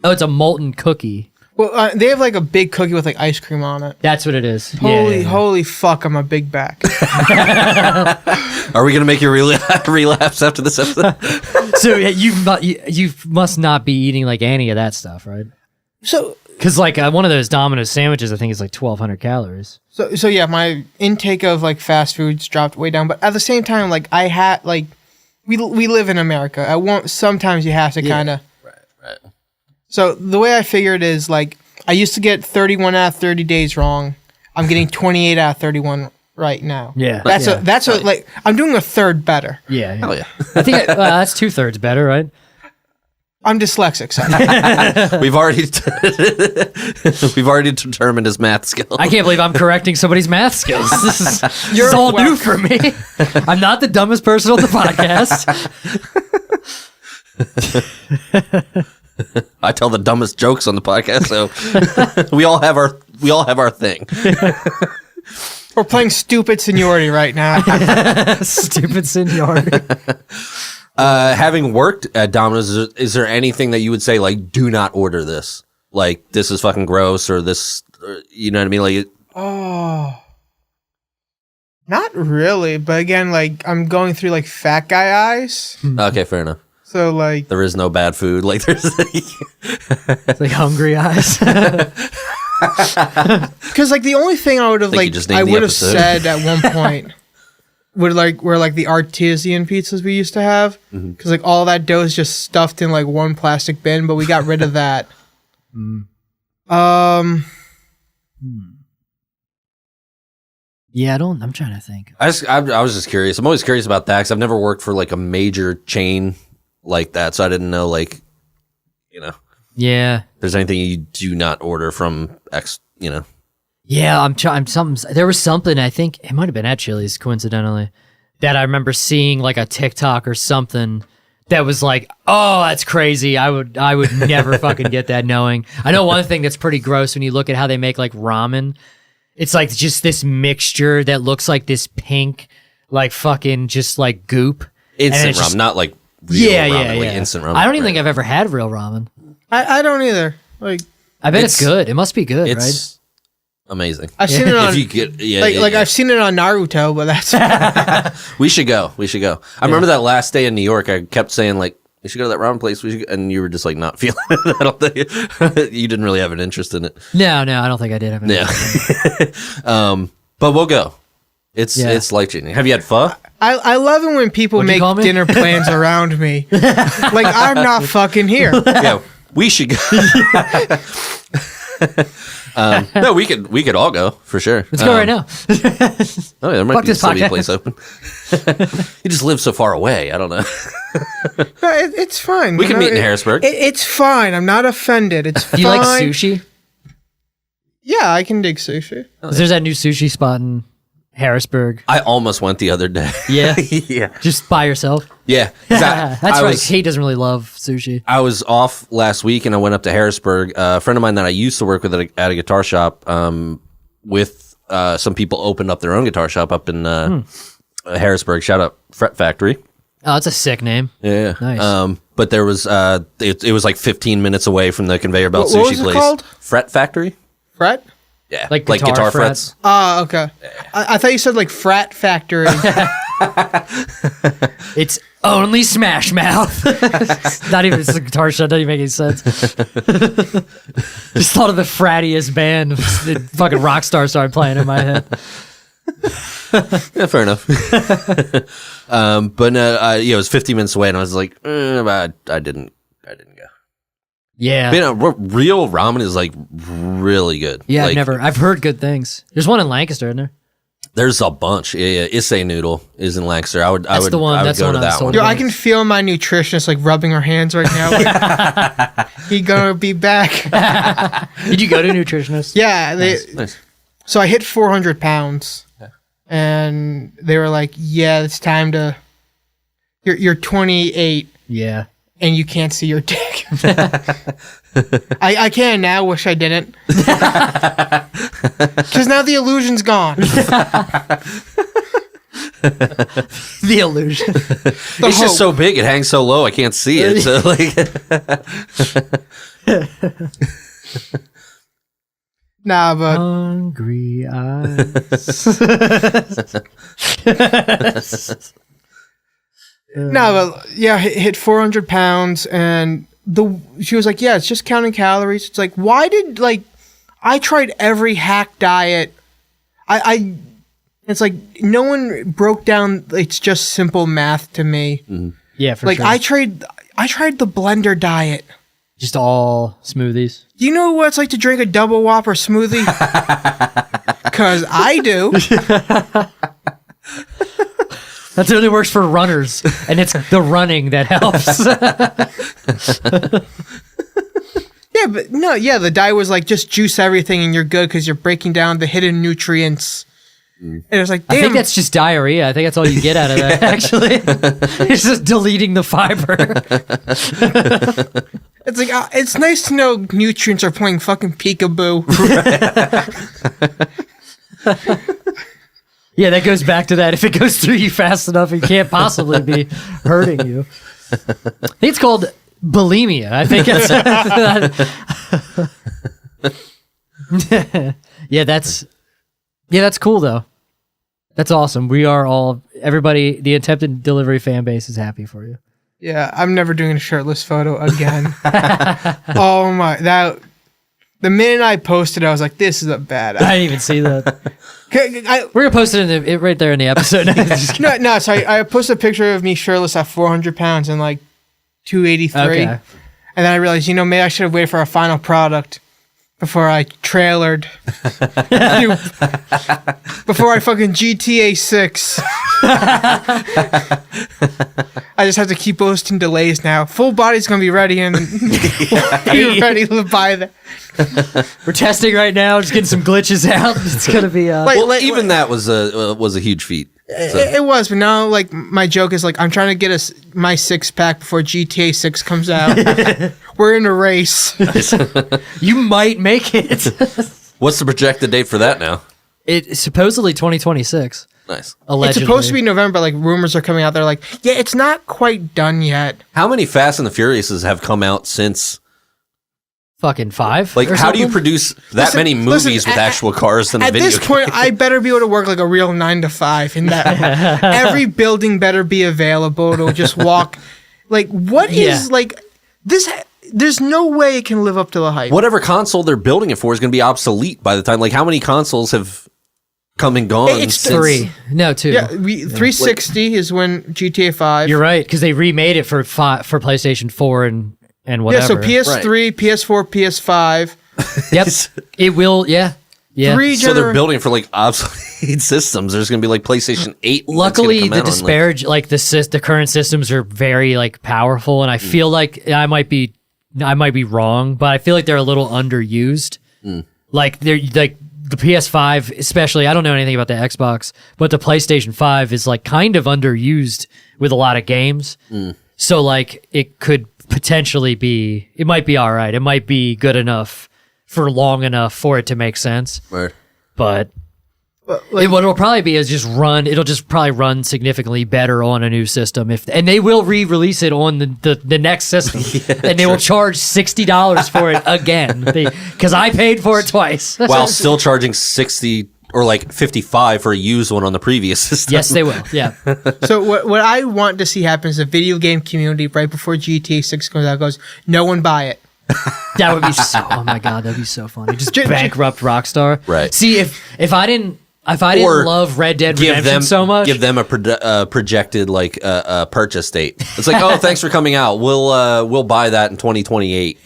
Oh, it's a molten cookie. Well, they have like a big cookie with like ice cream on it. That's what it is. Holy fuck! I'm a big back. Are we gonna make you relapse after this episode? So you must not be eating like any of that stuff, right? So because like one of those Domino's sandwiches, I think is like 1,200 calories. So yeah, my intake of like fast foods dropped way down. But at the same time, like I had like we live in America. Sometimes you have to kind of right. So the way I figured is like I used to get 31 out of 30 days wrong. I'm getting 28 out of 31 right now. Yeah, that's like I'm doing a third better. Yeah. Hell yeah. I think that's 2/3 better, right? I'm dyslexic, so we've already determined his math skill. I can't believe I'm correcting somebody's math skills. This is all new for me. I'm not the dumbest person on the podcast. I tell the dumbest jokes on the podcast, so we all have our thing. We're playing stupid seniority right now. Stupid seniority. Having worked at Domino's, is there anything that you would say like, do not order this? Like, this is fucking gross, or this, you know what I mean? Like, not really. But again, like I'm going through like fat guy eyes. Okay, fair enough. So like, there is no bad food. Like, there's it's like hungry eyes. Because like the only thing I would have said at one point were like the artisan pizzas we used to have, because like all that dough is just stuffed in like one plastic bin, but we got rid of that. Yeah, I'm trying to think. I was just curious. I'm always curious about that because I've never worked for like a major chain like that, so I didn't know, like, you know. Yeah. If there's anything you do not order from X, you know. Yeah, there was something, I think it might have been at Chili's coincidentally, that I remember seeing like a TikTok or something that was like, oh, that's crazy. I would never fucking get that knowing. I know one thing that's pretty gross when you look at how they make like ramen. It's like just this mixture that looks like this pink, like fucking just like goop. Instant ramen, not like real ramen, like instant ramen. I don't even think I've ever had real ramen. I don't either. Like, I bet it's good. It must be good, right? It's amazing. I've seen it on. If you get, I've seen it on Naruto, but that's. We should go. I remember that last day in New York. I kept saying like, we should go to that ramen place. And you were just like not feeling it. I don't think you didn't really have an interest in it. No, I don't think I did have an interest. But we'll go. It's life changing. Have you had pho? I love it when people make dinner plans around me. Like I'm not fucking here. Yeah, we should go. No, we could all go for sure. Let's go right now. Oh, yeah, there might be a place open. You just live so far away. I don't know. No, it's fine. We can meet in Harrisburg. It's fine. I'm not offended. It's fine. Do you like sushi? Yeah, I can dig sushi. There's that new sushi spot in Harrisburg. I almost went the other day. Yeah? Yeah. Just by yourself? Yeah. That's right. Kate doesn't really love sushi. I was off last week and I went up to Harrisburg. A friend of mine that I used to work with at a guitar shop with some people opened up their own guitar shop up in Harrisburg. Shout out Fret Factory. Oh, that's a sick name. Yeah. Nice. But there was it was like 15 minutes away from the conveyor belt What sushi was it place. called? Fret Factory. Fret? Yeah, Like guitar frets. Oh, okay. I thought you said like Frat Factory. It's only Smash Mouth. Not even it's a guitar shop. Doesn't even make any sense. Just thought of the frattiest band. The fucking Rockstar started playing in my head. Yeah, fair enough. But it was 50 minutes away, and I was like, I didn't go. Yeah. Real ramen is like really good. Yeah, like, I've heard good things. There's one in Lancaster, isn't there? There's a bunch. Yeah. Issei Noodle is in Lancaster. I would That's go the one to I that was one. told Yo, I can feel my nutritionist like rubbing her hands right now. Like, he gonna be back. Did you go to a nutritionist? Yeah. Nice. So I hit 400 pounds. And they were like, yeah, it's time to... You're 28 Yeah. and you can't see your dick. I can now, wish I didn't. Because now the illusion's gone. The illusion. It's just so big, it hangs so low, I can't see it. So like, Nah, but... Hungry eyes. No, but yeah, hit 400 pounds, and she was like, yeah, it's just counting calories. It's like, why did, like, I tried every hack diet. It's like, no one broke down, it's just simple math to me. Mm-hmm. Yeah, for Like, sure. I tried the blender diet. Just all smoothies. Do you know what it's like to drink a double Whopper smoothie? Because I do. That only works for runners, and it's the running that helps. Yeah, but no, yeah, the diet was like, just juice everything and you're good because you're breaking down the hidden nutrients. And it was like, damn. I think that's just diarrhea. I think that's all you get out of that, actually. It's just deleting the fiber. It's like, it's nice to know nutrients are playing fucking peekaboo. Yeah, that goes back to that. If it goes through you fast enough, it can't possibly be hurting you. I think it's called bulimia. I think it's... that's cool, though. That's awesome. We are all... Everybody, the attempted delivery fan base is happy for you. Yeah, I'm never doing a shirtless photo again. Oh my, the minute I posted, I was like, this is a bad I didn't even see that. I, We're going to post it right there in the episode. no, sorry. I posted a picture of me shirtless at 400 pounds and like 283. Okay. And then I realized, maybe I should have waited for a final product before I trailered. Before I fucking GTA 6. I just have to keep posting delays now. Full body's going to be ready and be ready to buy that. We're testing right now, just getting some glitches out. It's going to be... even that was a huge feat. So. It was, but now like my joke is like I'm trying to get my 6-pack before GTA 6 comes out. We're in a race. You might make it. What's the projected date for that now? It's supposedly 2026. Nice. Allegedly. It's supposed to be November. Like rumors are coming out. They're like, yeah, it's not quite done yet. How many Fast and the Furiouses have come out since? Fucking 5. Like, or how do you something? produce that many movies with actual cars than a At video this game? point, I better be able to work like a real 9 to 5. In that, every building better be available to just walk. Like, what is like this? There's no way it can live up to the hype. Whatever console they're building it for is going to be obsolete by the time. Like, how many consoles have come and gone? It's since? 3. No, 2. Yeah, 360 is when GTA 5. You're right, because they remade it for PlayStation 4 and Yeah, whatever. so PS3, PS4, PS5. Yep. It will, yeah. So they're building for like obsolete systems. There's going to be like PlayStation 8. Luckily, the the current systems are very like powerful, and I feel like I might be wrong, but I feel like they're a little underused. Like they're like the PS5, especially. I don't know anything about the Xbox, but the PlayStation 5 is like kind of underused with a lot of games. So like it could potentially be, it might be all right. It might be good enough for long enough for it to make sense. Right. But like, what it'll probably be is it'll just probably run significantly better on a new system and they will re-release it on the next system and they will charge $60 for it again because I paid for it twice. While still charging 60 or like 55 for a used one on the previous system. Yes, they will. Yeah. So what I want to see happen is the video game community right before GTA 6 comes out goes, no one buy it. That would be oh my God, that'd be so funny. Just J- bankrupt Rockstar. Right. See, if I didn't Or love Red Dead Redemption so much, give them a projected like purchase date. It's like, oh, thanks for coming out. We'll buy that in 2028.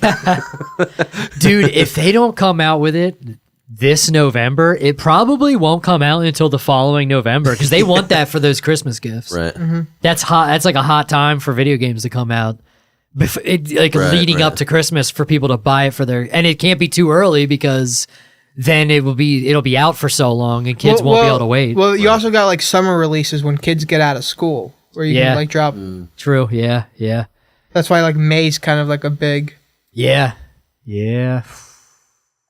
dude, if they don't come out with it this November, it probably won't come out until the following November because they want that for those Christmas gifts. Right. That's hot. That's like a hot time for video games to come out. Leading up to Christmas for people to buy it and it can't be too early because then it'll be out for so long and kids won't be able to wait. Well, you also got like summer releases when kids get out of school where you can like drop. True. Yeah. That's why like May's kind of like a big. Yeah.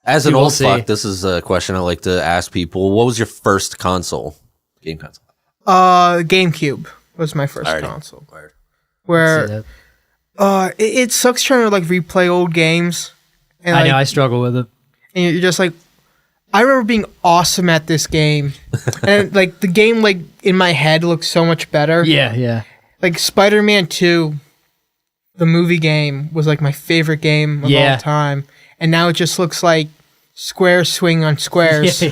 As an We'll old see. fuck, this is a question I like to ask people. What was your first game console? GameCube was my first console. Where it sucks trying to like replay old games. And, I know I struggle with it. And you're just like, I remember being awesome at this game, and like the game like in my head looks so much better. Yeah. Like Spider-Man 2, the movie game was like my favorite game of all time, and now it just looks like squares swing on squares.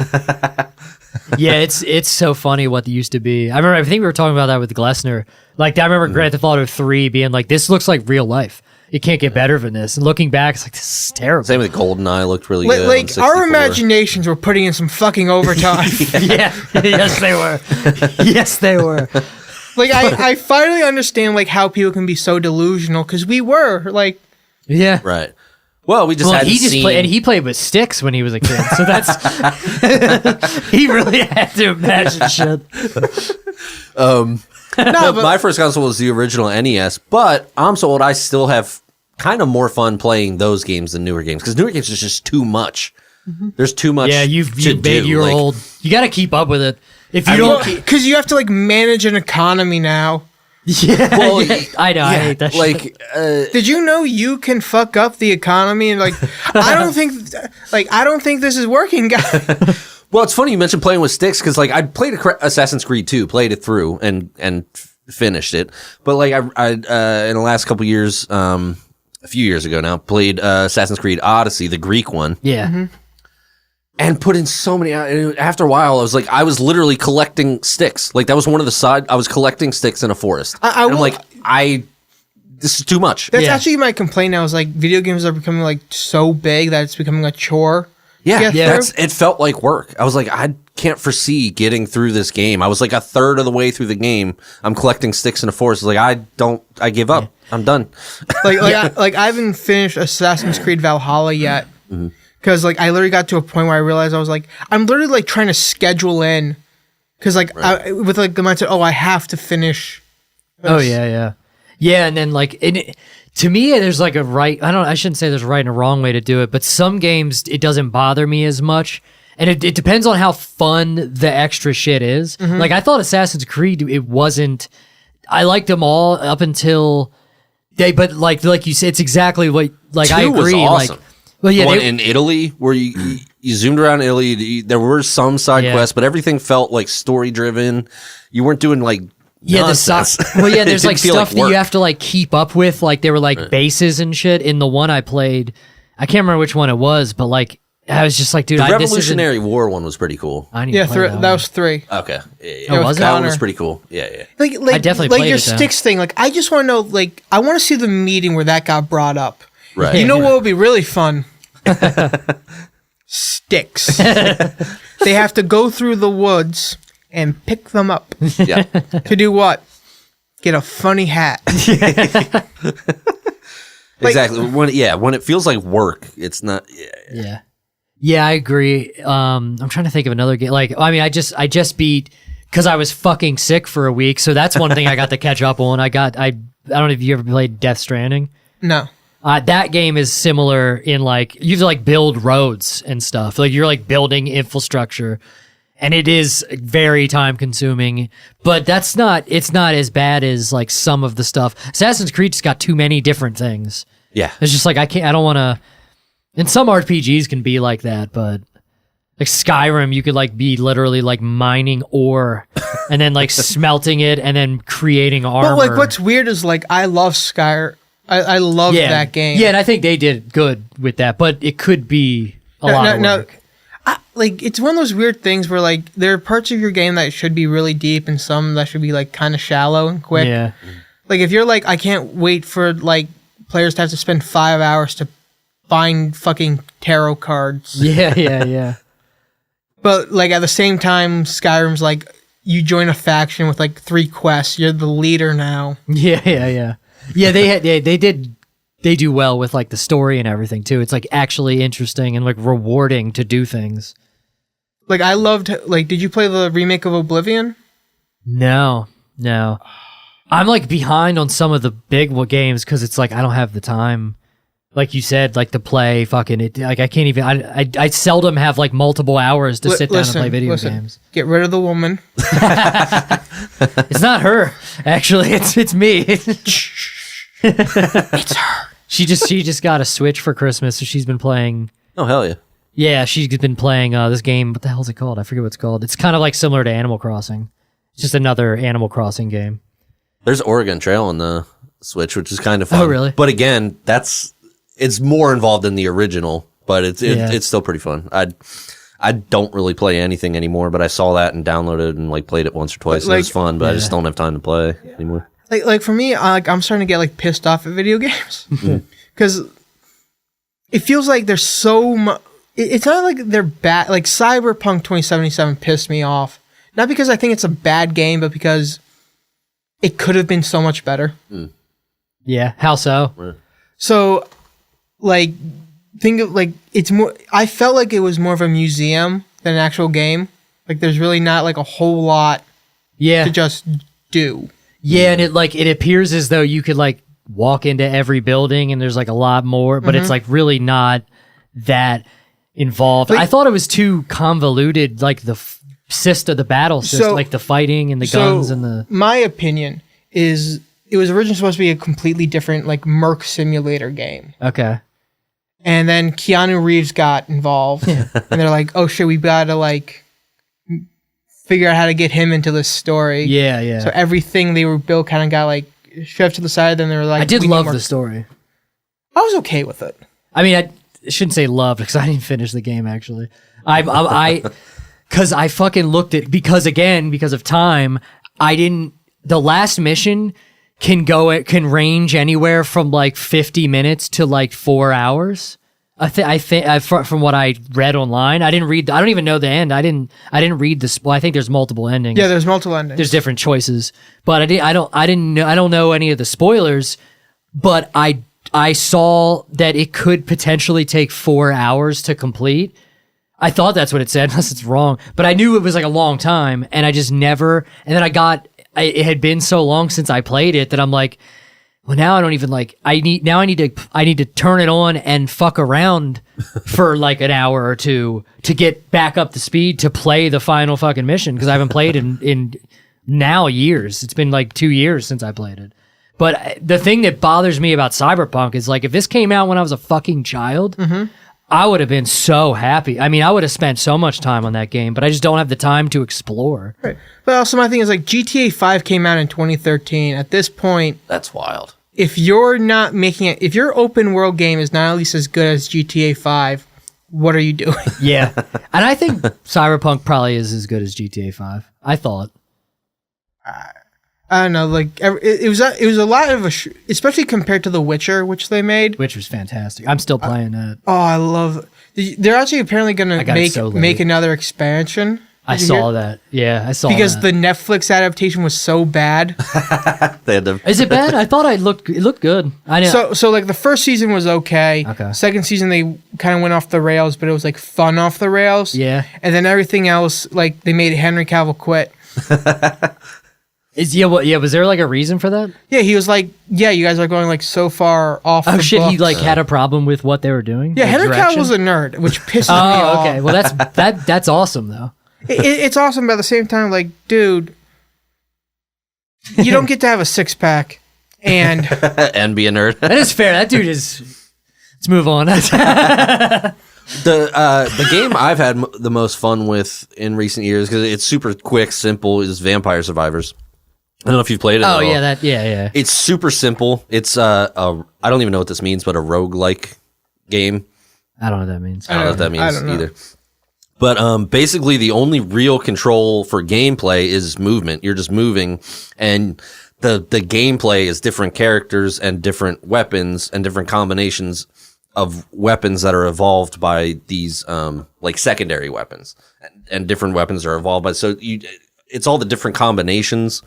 Yeah, it's so funny what they used to be. I think we were talking about that with Glessner. Like, I remember Grand Theft Auto 3 being like, this looks like real life. It can't get better than this. And looking back, it's like, this is terrible. Same with GoldenEye, looked really good. Like on our 64. imaginations were putting in some fucking overtime. Yeah. Yes, they were. Yes, they were. Like I finally understand like how people can be so delusional because we were like. Yeah. Right. Well, we just Well, hadn't seen... and he played with sticks when he was a kid. So that's... he really had to imagine shit. No, but My first console was the original NES, but I'm so old I still have kind of more fun playing those games than newer games because newer games is just too much. There's too much. Yeah, you made your old... You got to keep up with it. If you don't... because you have to like manage an economy now. Yeah, Well, I know. I hate that shit. like, Did you know you can fuck up the economy and like I don't think this is working, guys. well, it's funny you mentioned playing with sticks because like I played Assassin's Creed 2, played it through and finished it, but like I in the last couple years, a few years ago now, played Assassin's Creed Odyssey, the Greek one. Yeah. And put in so many. After a while, I was literally collecting sticks. Like that was one of the side. I was collecting sticks in a forest. And I'm like, this is too much. That's actually my complaint now. Is like video games are becoming like so big that it's becoming a chore. Yeah, to get through. it felt like work. I was like, I can't foresee getting through this game. I was like a third of the way through the game. I'm collecting sticks in a forest. Like I give up. I'm done. I haven't finished Assassin's Creed Valhalla yet. Because like I literally got to a point where I realized I was like I'm literally like trying to schedule in because like with like the mindset I have to finish. Oh yeah. And then like to me there's like I shouldn't say there's a right and a wrong way to do it, but some games it doesn't bother me as much, and it depends on how fun the extra shit is. Like I thought Assassin's Creed it wasn't. I liked them all up until but like you said, it's exactly what like I 2 was agree awesome. like. Well, yeah, The one in Italy where you zoomed around Italy. There were some side quests, but everything felt like story driven. You weren't doing like nonsense. It there's like didn't feel stuff that work. you have to like keep up with. Like there were like bases and shit in the one I played. I can't remember which one it was, but like I was just like, dude, The this Revolutionary War one was pretty cool. I need to play that That one. was 3. Okay. Yeah. Oh, was it? That one Connor. was pretty cool. Yeah. Like I definitely like played your it, though. sticks thing. Like I just want to know. Like I want to see the meeting where that got brought up. Right. You know what would be really fun? Sticks. They have to go through the woods and pick them up. Yeah. To do what? Get a funny hat. Exactly. When it feels like work, it's not. Yeah, I agree. I'm trying to think of another game. Like, I mean, I just beat because I was fucking sick for a week. So that's one thing I got to catch up on. I don't know if you ever played Death Stranding. No. That game is similar in like you have to like build roads and stuff. Like you're like building infrastructure, and it is very time consuming. But it's not as bad as like some of the stuff. Assassin's Creed just got too many different things. Yeah. It's just like I don't want to. And some RPGs can be like that, but like Skyrim, you could like be literally like mining ore and then like smelting it and then creating armor. But like, what's weird is like I love Skyrim. I love that game. Yeah, and I think they did good with that, but it could be a lot of work. Like it's one of those weird things where like there are parts of your game that should be really deep and some that should be like kind of shallow and quick. Yeah. Like if you're like, I can't wait for like players to have to spend 5 hours to find fucking tarot cards. Yeah. But like at the same time, Skyrim's like you join a faction with like 3 quests. You're the leader now. Yeah. Yeah, they do well with like the story and everything too. It's like actually interesting and like rewarding to do things. Like I loved like, did you play the remake of Oblivion? No. I'm like behind on some of the big games because it's like I don't have the time. Like you said, like to play fucking it. Like I can't even. I seldom have like multiple hours to sit down and play video games. Get rid of the woman. It's not her, actually. It's me. It's her. She just got a Switch for Christmas, so she's been playing. Oh, hell yeah. Yeah, she's been playing this game. What the hell is it called? I forget what it's called. It's kind of like similar to Animal Crossing. It's just another Animal Crossing game. There's Oregon Trail on the Switch, which is kind of fun. Oh, really? But again, it's more involved than the original, but it's still pretty fun. I don't really play anything anymore, but I saw that and downloaded and like played it once or twice. Like, it was fun, but I just don't have time to play anymore. Like for me, I'm starting to get like pissed off at video games because it feels like there's so much. It's not like they're bad. Like Cyberpunk 2077 pissed me off, not because I think it's a bad game, but because it could have been so much better. Yeah, how so? So, like, think of like it's more. I felt like it was more of a museum than an actual game. Like, there's really not like a whole lot to just do. Yeah, and it appears as though you could like walk into every building and there's like a lot more, but it's like really not that involved. I thought it was too convoluted, like the the battle system, like the fighting and the guns and the. My opinion is it was originally supposed to be a completely different like Merc simulator game. Okay. And then Keanu Reeves got involved, and they're like, "Oh shit, we gotta like figure out how to get him into this story." Yeah. So everything they were built kind of got like shoved to the side. Then they were like, I did love the story. I was okay with it. I mean, I shouldn't say loved because I didn't finish the game actually. Because I fucking looked at because of time, I didn't. The last mission can range anywhere from like 50 minutes to like 4 hours. I think from what I read online, I don't even know the end. I didn't read this. Well, I think there's multiple endings. Yeah, there's multiple endings. There's different choices, but I don't know any of the spoilers. But I saw that it could potentially take 4 hours to complete. I thought that's what it said, unless it's wrong. But I knew it was like a long time, and I just never. And then it had been so long since I played it that I'm like. Well, now I don't even like. I need to turn it on and fuck around for like an hour or two to get back up to speed to play the final fucking mission because I haven't played in now years. It's been like 2 years since I played it. But the thing that bothers me about Cyberpunk is like if this came out when I was a fucking child, I would have been so happy. I mean, I would have spent so much time on that game, but I just don't have the time to explore. Right. But also my thing is like GTA 5 came out in 2013. At this point, that's wild. If you're not making it, if your open world game is not at least as good as GTA 5, what are you doing? Yeah. And I think Cyberpunk probably is as good as GTA 5. I thought. I don't know, like it was a lot of especially compared to The Witcher, which they made. Which was fantastic. I'm still playing that. Oh, I love. They're actually apparently going to make another expansion. I saw that. Yeah, I saw because that. the Netflix adaptation was so bad. They had to. Is it bad? I thought it looked good. I know. So like the first season was okay. Okay. Second season they kind of went off the rails, but it was like fun off the rails. Yeah. And then everything else, like they made Henry Cavill quit. Was there like a reason for that? Yeah, he was like, yeah, you guys are going like so far off. Oh the shit, he books. like had a problem with what they were doing. Yeah, the Henry direction? Cavill's a nerd, which pisses me off. Oh, okay. Well, that's awesome though. It's awesome, but at the same time, like, dude, you don't get to have a six pack, and and be a nerd. That is fair. That dude is. Let's move on. The game I've had the most fun with in recent years, because it's super quick, simple, is Vampire Survivors. I don't know if you've played it. Oh at all. yeah, yeah. It's super simple. It's I don't even know what this means, but a roguelike game. I don't know what that means. I don't know what that I don't means know. either. But basically, the only real control for gameplay is movement. You're just moving, and the gameplay is different characters and different weapons and different combinations of weapons that are evolved by these like secondary weapons, and different weapons are evolved by. So it's all the different combinations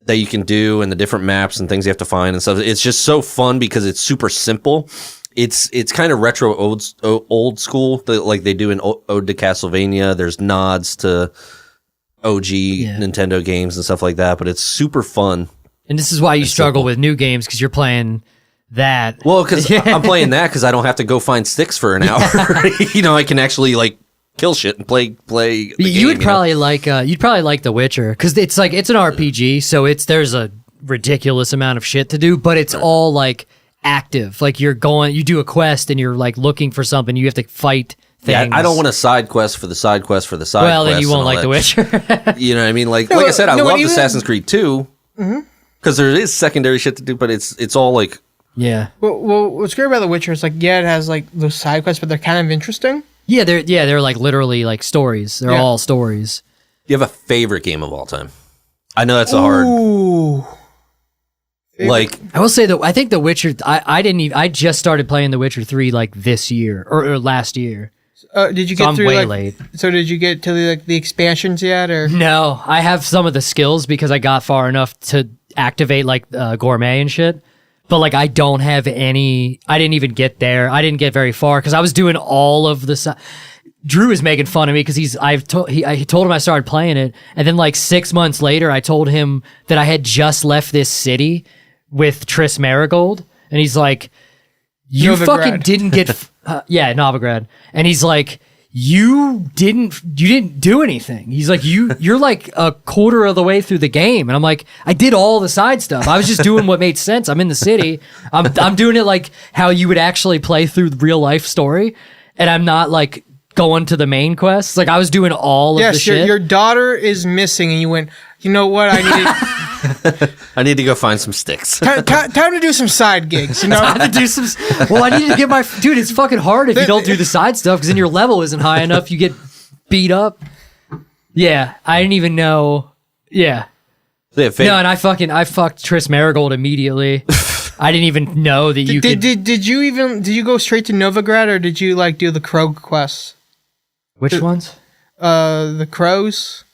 that you can do and the different maps and things you have to find and stuff. It's just so fun because it's super simple. It's kind of retro old school, like they do in Ode to Castlevania. There's nods to OG Nintendo games and stuff like that, but it's super fun. And this is why you struggle simple. with new games, because you're playing that. Well, because I'm playing that because I don't have to go find sticks for an hour. I can actually like kill shit and play. The You would game, probably like you'd probably like The Witcher, because it's an RPG, so there's a ridiculous amount of shit to do, but it's all like active. Like you do a quest and you're like looking for something, you have to fight things. Yeah, I don't want a side quest for the side quest for the side quest. Well, then you won't like The Witcher. You know what I mean? Like I said, I no, love even- Assassin's Creed 2 because there is secondary shit to do, but it's all like. Yeah. well, what's great about The Witcher is like, yeah, it has like those side quests, but they're kind of interesting. Yeah, they're like literally like stories. They're all stories. Do you have a favorite game of all time? I know that's a hard. Ooh. Like I will say that I think The Witcher. I just started playing The Witcher 3 like this year or last year. Did you So get I'm through way like? late. So did you get to the expansions yet, or? No, I have some of the skills because I got far enough to activate like gourmet and shit. But like I don't have any. I didn't even get there. I didn't get very far because I was doing all of the. Drew is making fun of me because I told him I started playing it, and then like 6 months later, I told him that I had just left this city with Triss Marigold, and he's like, "You Novigrad. fucking didn't get, yeah, Novigrad," and he's like, "You didn't do anything." He's like, "You're like a quarter of the way through the game," and I'm like, "I did all the side stuff. I was just doing what made sense. I'm in the city. I'm doing it like how you would actually play through the real life story, and I'm not like." Going to the main quests, like I was doing all of the Yes, shit. your daughter is missing, and you went. You know what? I need to go find some sticks. Time to do some side gigs. You know, I had to do some. Well, I needed to get my dude. It's fucking hard if you don't do the side stuff because then your level isn't high enough. You get beat up. Yeah, I didn't even know. Yeah, no, and I fucked Triss Marigold immediately. I didn't even know that you could. did you go straight to Novigrad, or did you like do the crow quests? Which ones? The crows.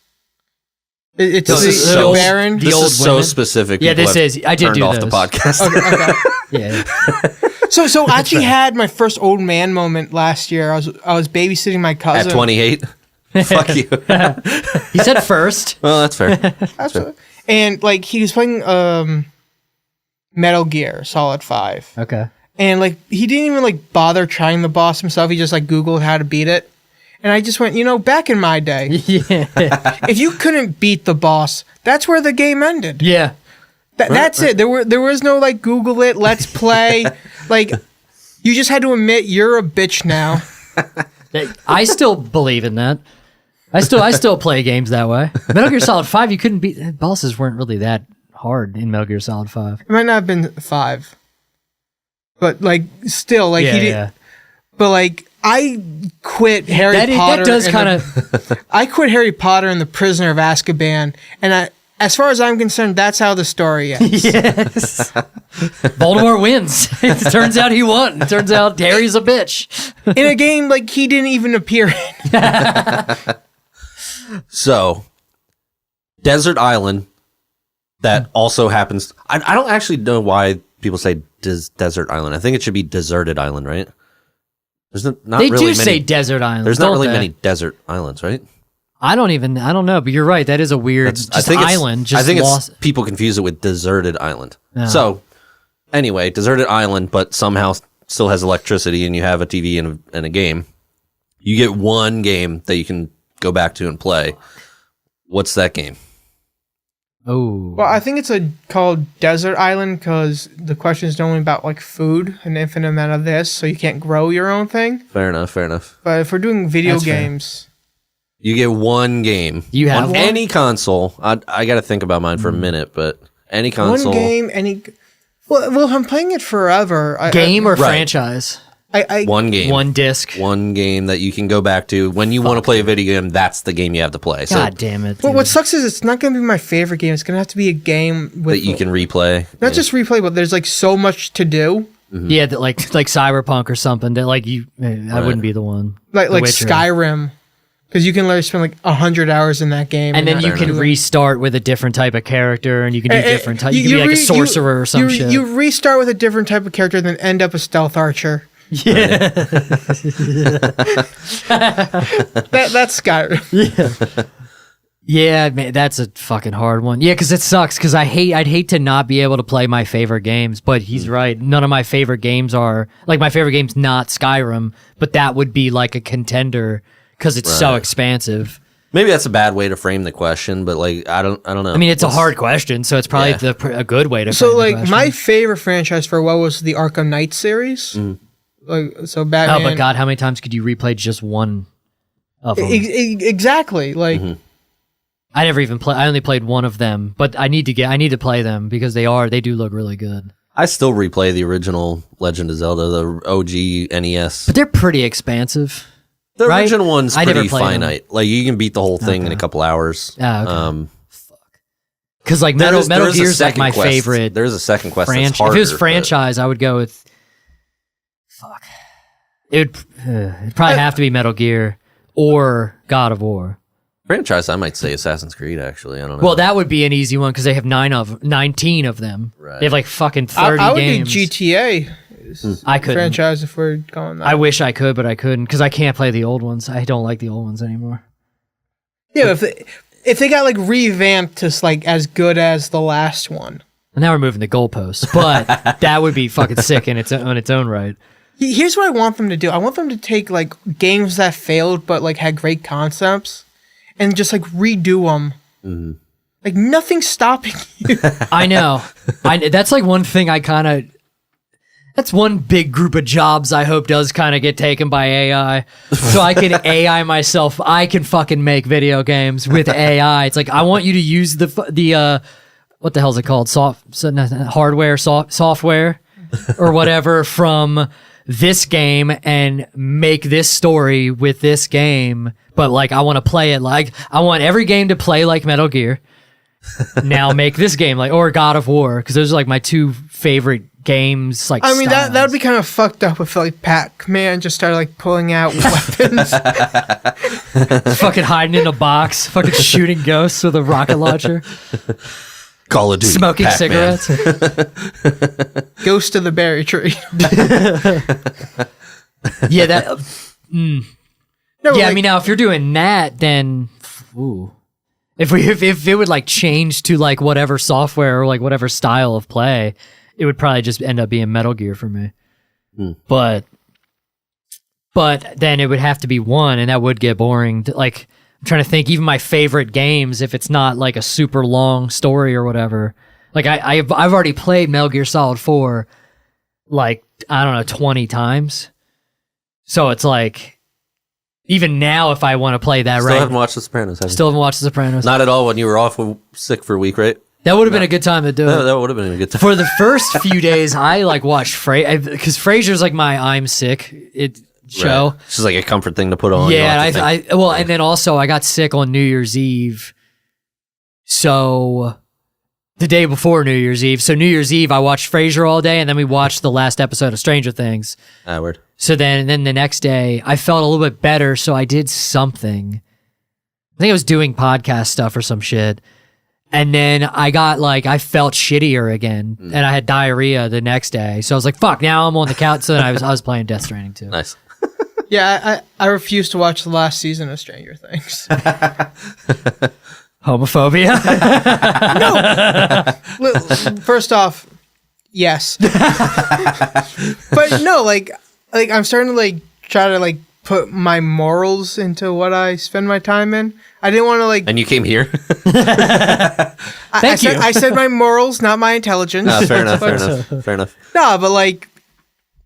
It's This is the so- Baron. the This old is so women. specific. Yeah, people this have is- I did turned do off the those. podcast. Okay. Yeah, So I actually had my first old man moment last year. I was babysitting my cousin At 28. Fuck you. he said first. Well, that's fair. Absolutely. And like he was playing Metal Gear Solid 5. Okay. And like he didn't even like bother trying the boss himself. He just like Googled how to beat it. And I just went, back in my day, Yeah. if you couldn't beat the boss, that's where the game ended. Yeah. That's it. There was no like Google it, let's play. Like you just had to admit you're a bitch now. I still believe in that. I still play games that way. Metal Gear Solid 5, you couldn't beat bosses weren't really that hard in Metal Gear Solid 5. It might not have been 5. But like still like Yeah, he did yeah. but like I quit Harry Potter. That does and kind of. I quit Harry Potter and the Prisoner of Azkaban, and as far as I'm concerned, that's how the story ends. Yes. Voldemort wins. It turns out he won. It turns out Harry's a bitch. In a game like he didn't even appear in. So, Desert Island, that also happens. I don't actually know why people say Desert Island. I think it should be Deserted Island, right? There's not They really do many, say desert island. There's not don't really they? many desert islands, right? I don't know, but you're right. That is a weird island. I think lost. it's people confuse it with deserted island. Oh. So anyway, deserted island, but somehow still has electricity, and you have a TV and a game. You get one game that you can go back to and play. What's that game? Oh, Well, I think it's called Desert Island because the question is only about like food, an infinite amount of this, so you can't grow your own thing. Fair enough. But if we're doing video That's fair. games, You get one game. You have on one? any console. I got to think about mine for a minute, but any console. one game, Well, if I'm playing it forever. game or Right. franchise? One game. One disc. One game that you can go back to when you want to play a video game. That's the game you have to play. So God damn it! Well, dude. what sucks is it's not going to be my favorite game. It's going to have to be a game with that you can replay. not just replay, but there's like so much to do. Yeah, that like Cyberpunk or something. That like I wouldn't be the one. Like The Witcher. Skyrim, because you can literally spend like 100 hours in that game, And then you not can do it. restart with a different type of character, and you can do different types. You can be like a sorcerer or some shit. You restart with a different type of character, then end up a stealth archer. yeah, That's Skyrim. yeah, man, that's a fucking hard one. Yeah, because it sucks. Because I'd hate to not be able to play my favorite games. But he's right. None of my favorite games are like my favorite game's not Skyrim, but that would be like a contender because it's so expansive. Maybe that's a bad way to frame the question, but like I don't know. I mean, it's a hard question, so it's probably a good way to. So frame the like question. my favorite franchise for a while was the Arkham Knight series. Like so, Batman. Oh, but God, how many times could you replay just one of them? Exactly. Like I never even play. I only played one of them, but I need to play them because they do look really good. I still replay the original Legend of Zelda, the OG NES. But they're pretty expansive. The right? original one's I never pretty played them. finite. Like you can beat the whole thing in a couple hours. Ah, okay. Because like There Metal is a Gear's like second my quest. favorite. There's a second quest that's If harder. it was but- franchise, I would go with. Fuck. It'd probably have to be Metal Gear or God of War. Franchise, I might say Assassin's Creed. Actually, I don't know. Well, that would be an easy one because they have 19 of them. Right. They have like fucking 30 I would games. do GTA. I couldn't. Franchise if we're going that. I wish I could, but I couldn't because I can't play the old ones. I don't like the old ones anymore. Yeah, if they got like revamped to like as good as the last one. And now we're moving the goalposts, but that would be fucking sick on its own right. Here's what I want them to do. I want them to take like games that failed but like had great concepts and just like redo them. Like nothing's stopping you. I know. That's like one thing that's one big group of jobs I hope does kind of get taken by AI. So I can AI myself. I can fucking make video games with AI. It's like I want you to use the what the hell is it called? Software or whatever from this game and make this story with this game. But like I want to play it like I want every game to play like Metal Gear. Now make this game like or God of War because those are like my two favorite games. Like I mean that styles. would be kind of fucked up if like Pac-Man just started like pulling out weapons. fucking hiding in a box, fucking shooting ghosts with a rocket launcher, Call of Duty, smoking Pac-Man. cigarettes. Ghost of the Berry Tree. Yeah, that. No, Yeah, I like, mean, now if you're doing that, then ooh. If it would like change to like whatever software or like whatever style of play, it would probably just end up being Metal Gear for me. But then it would have to be one, and that would get boring. Like I'm trying to think, even my favorite games, if it's not like a super long story or whatever. Like I've already played Metal Gear Solid 4, like I don't know 20 times. So it's like. Even now, if I want to play that, Still right? haven't watched The Sopranos. Have you? Still haven't watched The Sopranos. Not at all. When you were off sick for a week, right? That would have been a good time to do No, it. that would have been a good time. For the first few days, I like watched because Frasier's like my I'm sick show. Right. It's just like a comfort thing to put on. You Yeah, don't have to think. and then also I got sick on New Year's Eve. So the day before New Year's Eve. So New Year's Eve, I watched Frasier all day, and then we watched the last episode of Stranger Things. Word. So then the next day, I felt a little bit better, so I did something. I think I was doing podcast stuff or some shit. And then I felt shittier again, and I had diarrhea the next day. So I was like, fuck, now I'm on the couch. So then I was playing Death Stranding too. Nice. Yeah, I refuse to watch the last season of Stranger Things. Homophobia. First off, yes. But no, like I'm starting to like try to like put my morals into what I spend my time in. I didn't want to like. And you came here? I said my morals, not my intelligence. No, fair enough. No, but like,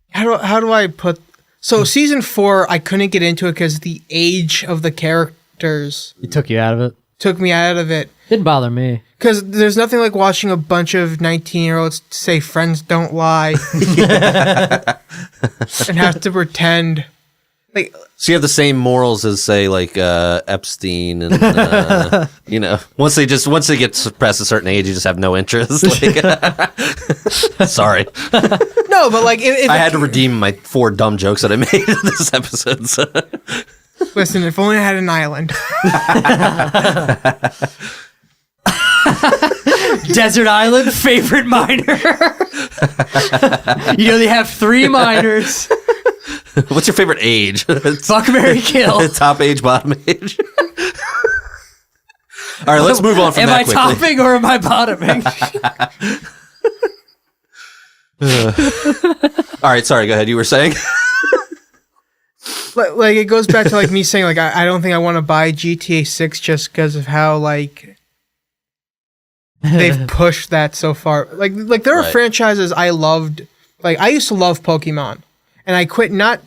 how do I put? So season 4, I couldn't get into it because the age of the characters It took you out of it. took me out of it. Didn't bother me. Because there's nothing like watching a bunch of 19-year-olds say friends don't lie and have to pretend. Like, So you have the same morals as, say, like Epstein, and you know, once they get past a certain age, you just have no interest. Like, sorry, no, but like if I had to redeem my 4 dumb jokes that I made in this episode. So. Listen, if only I had an island. Desert Island, favorite minor. You know, they have 3 minors. What's your favorite age? Fuck, marry, kill. Top age, bottom age. All right, let's move on from am that I quickly. topping or am I bottoming? All right, sorry, go ahead. You were saying? Like it goes back to like me saying like I don't think I want to buy GTA 6 just because of how like they've pushed that so far. Like there are Right. franchises I loved. Like I used to love Pokemon, and I quit not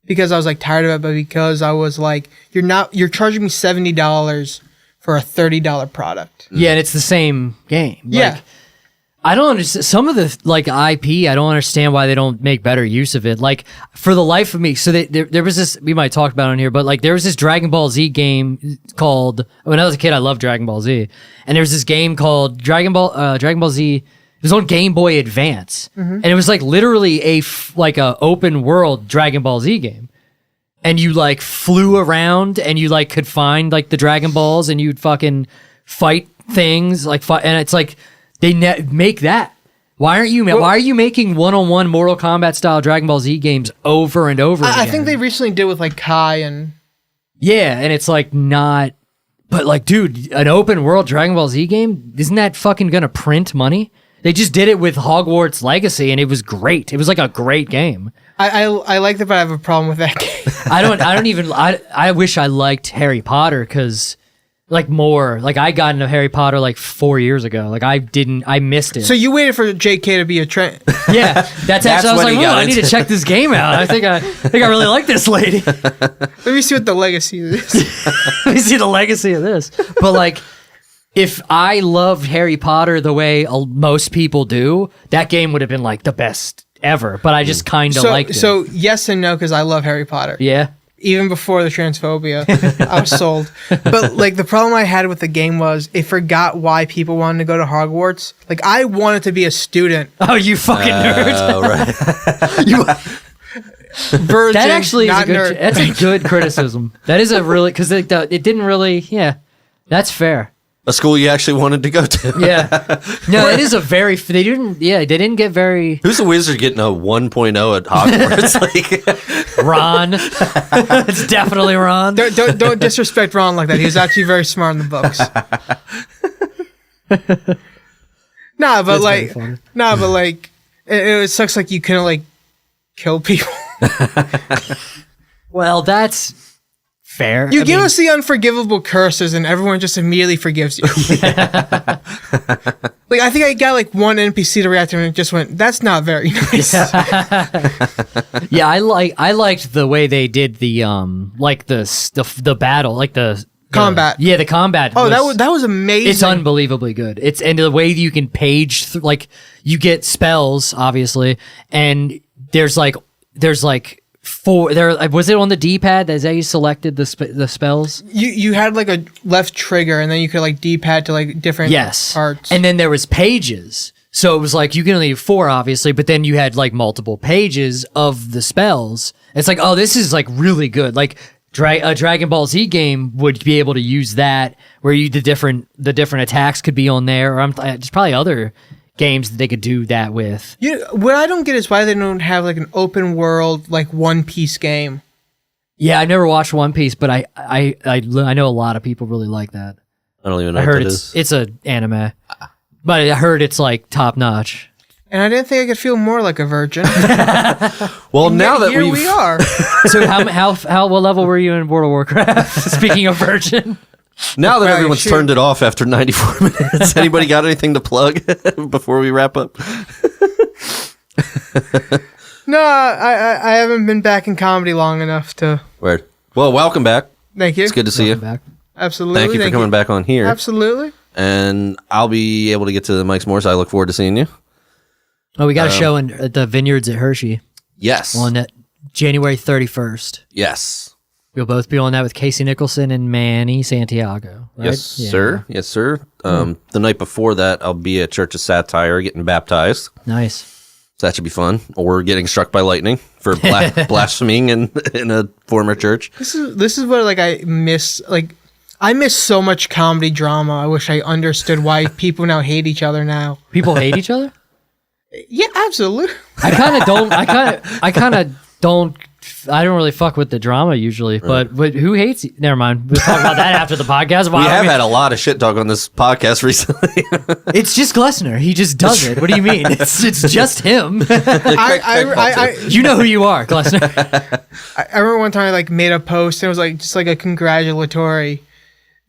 because I was like tired of it, but because I was like, you're charging me $70 for a $30 product. Yeah, and it's the same game. Yeah. Like, I don't understand some of the like IP. I don't understand why they don't make better use of it. Like for the life of me, so there was this we might talk about on here, but like there was this Dragon Ball Z game called. When I was a kid, I loved Dragon Ball Z, and there was this game called Dragon Ball Z. It was on Game Boy Advance, and it was like literally a open world Dragon Ball Z game, and you like flew around and you like could find like the Dragon Balls and you'd fucking fight things and it's like. They make that. Why are you making one-on-one Mortal Kombat style Dragon Ball Z games over and over again? I think they recently did with like Kai and yeah, and it's like not. But like, dude, an open world Dragon Ball Z game isn't that fucking gonna print money? They just did it with Hogwarts Legacy, and it was great. It was like a great game. I liked it, but I have a problem with that game. I wish I liked Harry Potter because. Like more, like I got into Harry Potter like 4 years ago. Like I missed it. So you waited for JK to be a trend. Yeah, that's actually. I was when he like, got I need into to check this game out. I think I really like this lady. Let me see what the legacy is. Let me see the legacy of this. But like, if I loved Harry Potter the way most people do, that game would have been like the best ever. But I just kind of liked it. So yes and no, because I love Harry Potter. Yeah. Even before the transphobia, I was sold. But like the problem I had with the game was it forgot why people wanted to go to Hogwarts. Like I wanted to be a student. Oh, you fucking nerd. Oh, right. Virgin, That actually is not nerd. that's a good criticism. That is a really because it didn't really. Yeah, that's fair. A school you actually wanted to go to. Yeah. No, it is a very. They didn't get very. Who's the wizard getting a 1.0 at Hogwarts? Like, Ron. It's definitely Ron. Don't disrespect Ron like that. He was actually very smart in the books. Nah, but it sucks. Like you couldn't like kill people. Well, that's fair. You give us the unforgivable curses, and everyone just immediately forgives you. Like I think I got like one NPC to react to, and it just went, "That's not very nice." Yeah, I liked the way they did the like the battle, like the Combat. Yeah, the combat. Oh, that was amazing. It's unbelievably good. It's and the way you can page like you get spells obviously, and there's like four there. Was it on the D-pad? Is that you selected the spells? You had like a left trigger, and then you could like D-pad to like different parts. And then there was pages. So it was like you can only have 4 obviously, but then you had like multiple pages of the spells. It's like, oh, this is like really good. Like a Dragon Ball Z game would be able to use that where the different attacks could be on there, or there's probably other games that they could do that with. What I don't get is why they don't have like an open world like One Piece game. Yeah, I never watched One Piece, but I know a lot of people really like that. I don't even know I what heard that is. it's a anime, but I heard it's like top notch. And I didn't think I could feel more like a virgin. Well, now that Here we've... we are. So what level were you in World of Warcraft? Speaking of virgin. Now that Well, everyone's shoot. turned it off after 94 minutes, anybody got anything to plug before we wrap up? No, I haven't been back in comedy long enough to. Word. Well, welcome back. Thank you. It's good to see you. Back. Absolutely. Thank you for coming back on here. Absolutely. And I'll be able to get to the mics more, so I look forward to seeing you. Oh, we got a show at the Vineyards at Hershey Yes. on January 31st. Yes. We'll both be on that with Casey Nicholson and Manny Santiago. Right? Yes, Yeah. sir. Yes, sir. The night before that, I'll be at Church of Satire getting baptized. Nice. So that should be fun. Or getting struck by lightning for blaspheming in a former church. This is what like I miss. Like I miss so much comedy drama. I wish I understood why people now hate each other now. People hate each other? Yeah, absolutely. I don't really fuck with the drama usually, but who hates? Never mind. We'll talk about that after the podcast. We have had a lot of shit talk on this podcast recently. It's just Glessner. He just does it. What do you mean? It's just him. You know who you are, Glessner. I remember one time I like made a post and it was like just like a congratulatory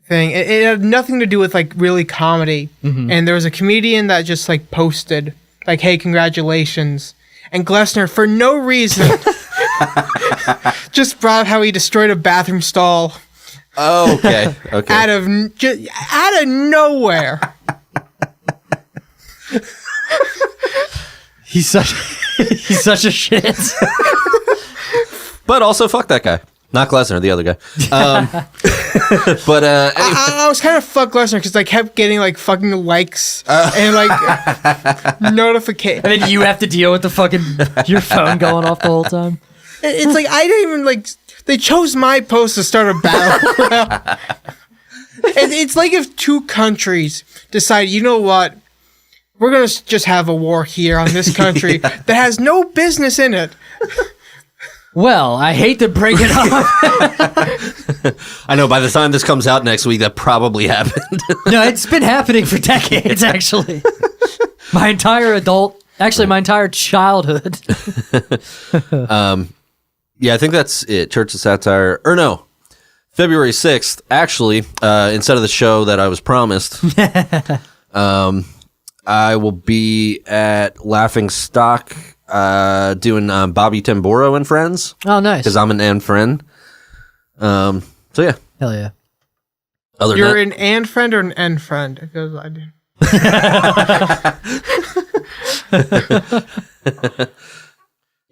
thing. It had nothing to do with like really comedy. And there was a comedian that just like posted like, "Hey, congratulations," and Glessner for no reason. Just brought up how he destroyed a bathroom stall Oh, okay. Okay. out of nowhere. He's such a shit. But also, fuck that guy. Not Glessner, the other guy. But anyway. I was kind of fuck Glessner because I kept getting like fucking likes and like notifications. And then you have to deal with the fucking your phone going off the whole time. It's like I didn't even like. They chose my post to start a battle. It's like if two countries decide, you know what, we're gonna just have a war here on this country that has no business in it. Well, I hate to break it up. I know by the time this comes out next week, that probably happened. No, it's been happening for decades, actually. My entire childhood. Yeah, I think that's it. Church of Satire. Or no, February 6th, actually, instead of the show that I was promised, I will be at Laughing Stock doing Bobby Tamburo and Friends. Oh, nice. Because I'm an and friend. So, yeah. Hell yeah. Other You're than an and friend or an end friend? Because I do.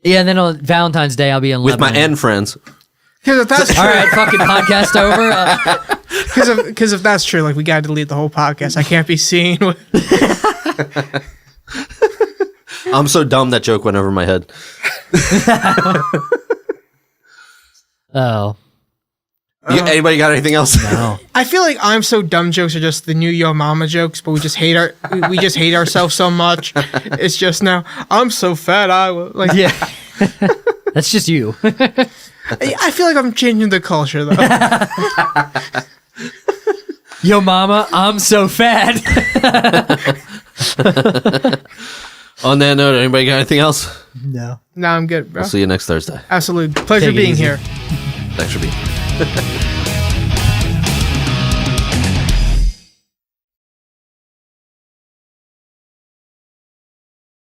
Yeah, and then on Valentine's Day, I'll be in with my Lebanon. and friends. Because if that's All true, right, fucking podcast over. because if that's true, like we gotta delete the whole podcast. I can't be seen with. I'm so dumb that joke went over my head. Oh. Anybody got anything else? No. I feel like I'm so dumb jokes are just the new Yo Mama jokes, but we just hate we just hate ourselves so much. It's just now I'm so fat. I was like, Yeah. That's just you. I feel like I'm changing the culture though. Yo, mama, I'm so fat. On that note, anybody got anything else? No. Now I'm good, bro. I'll see you next Thursday. Absolutely pleasure Take it being easy. here. Thanks for being here.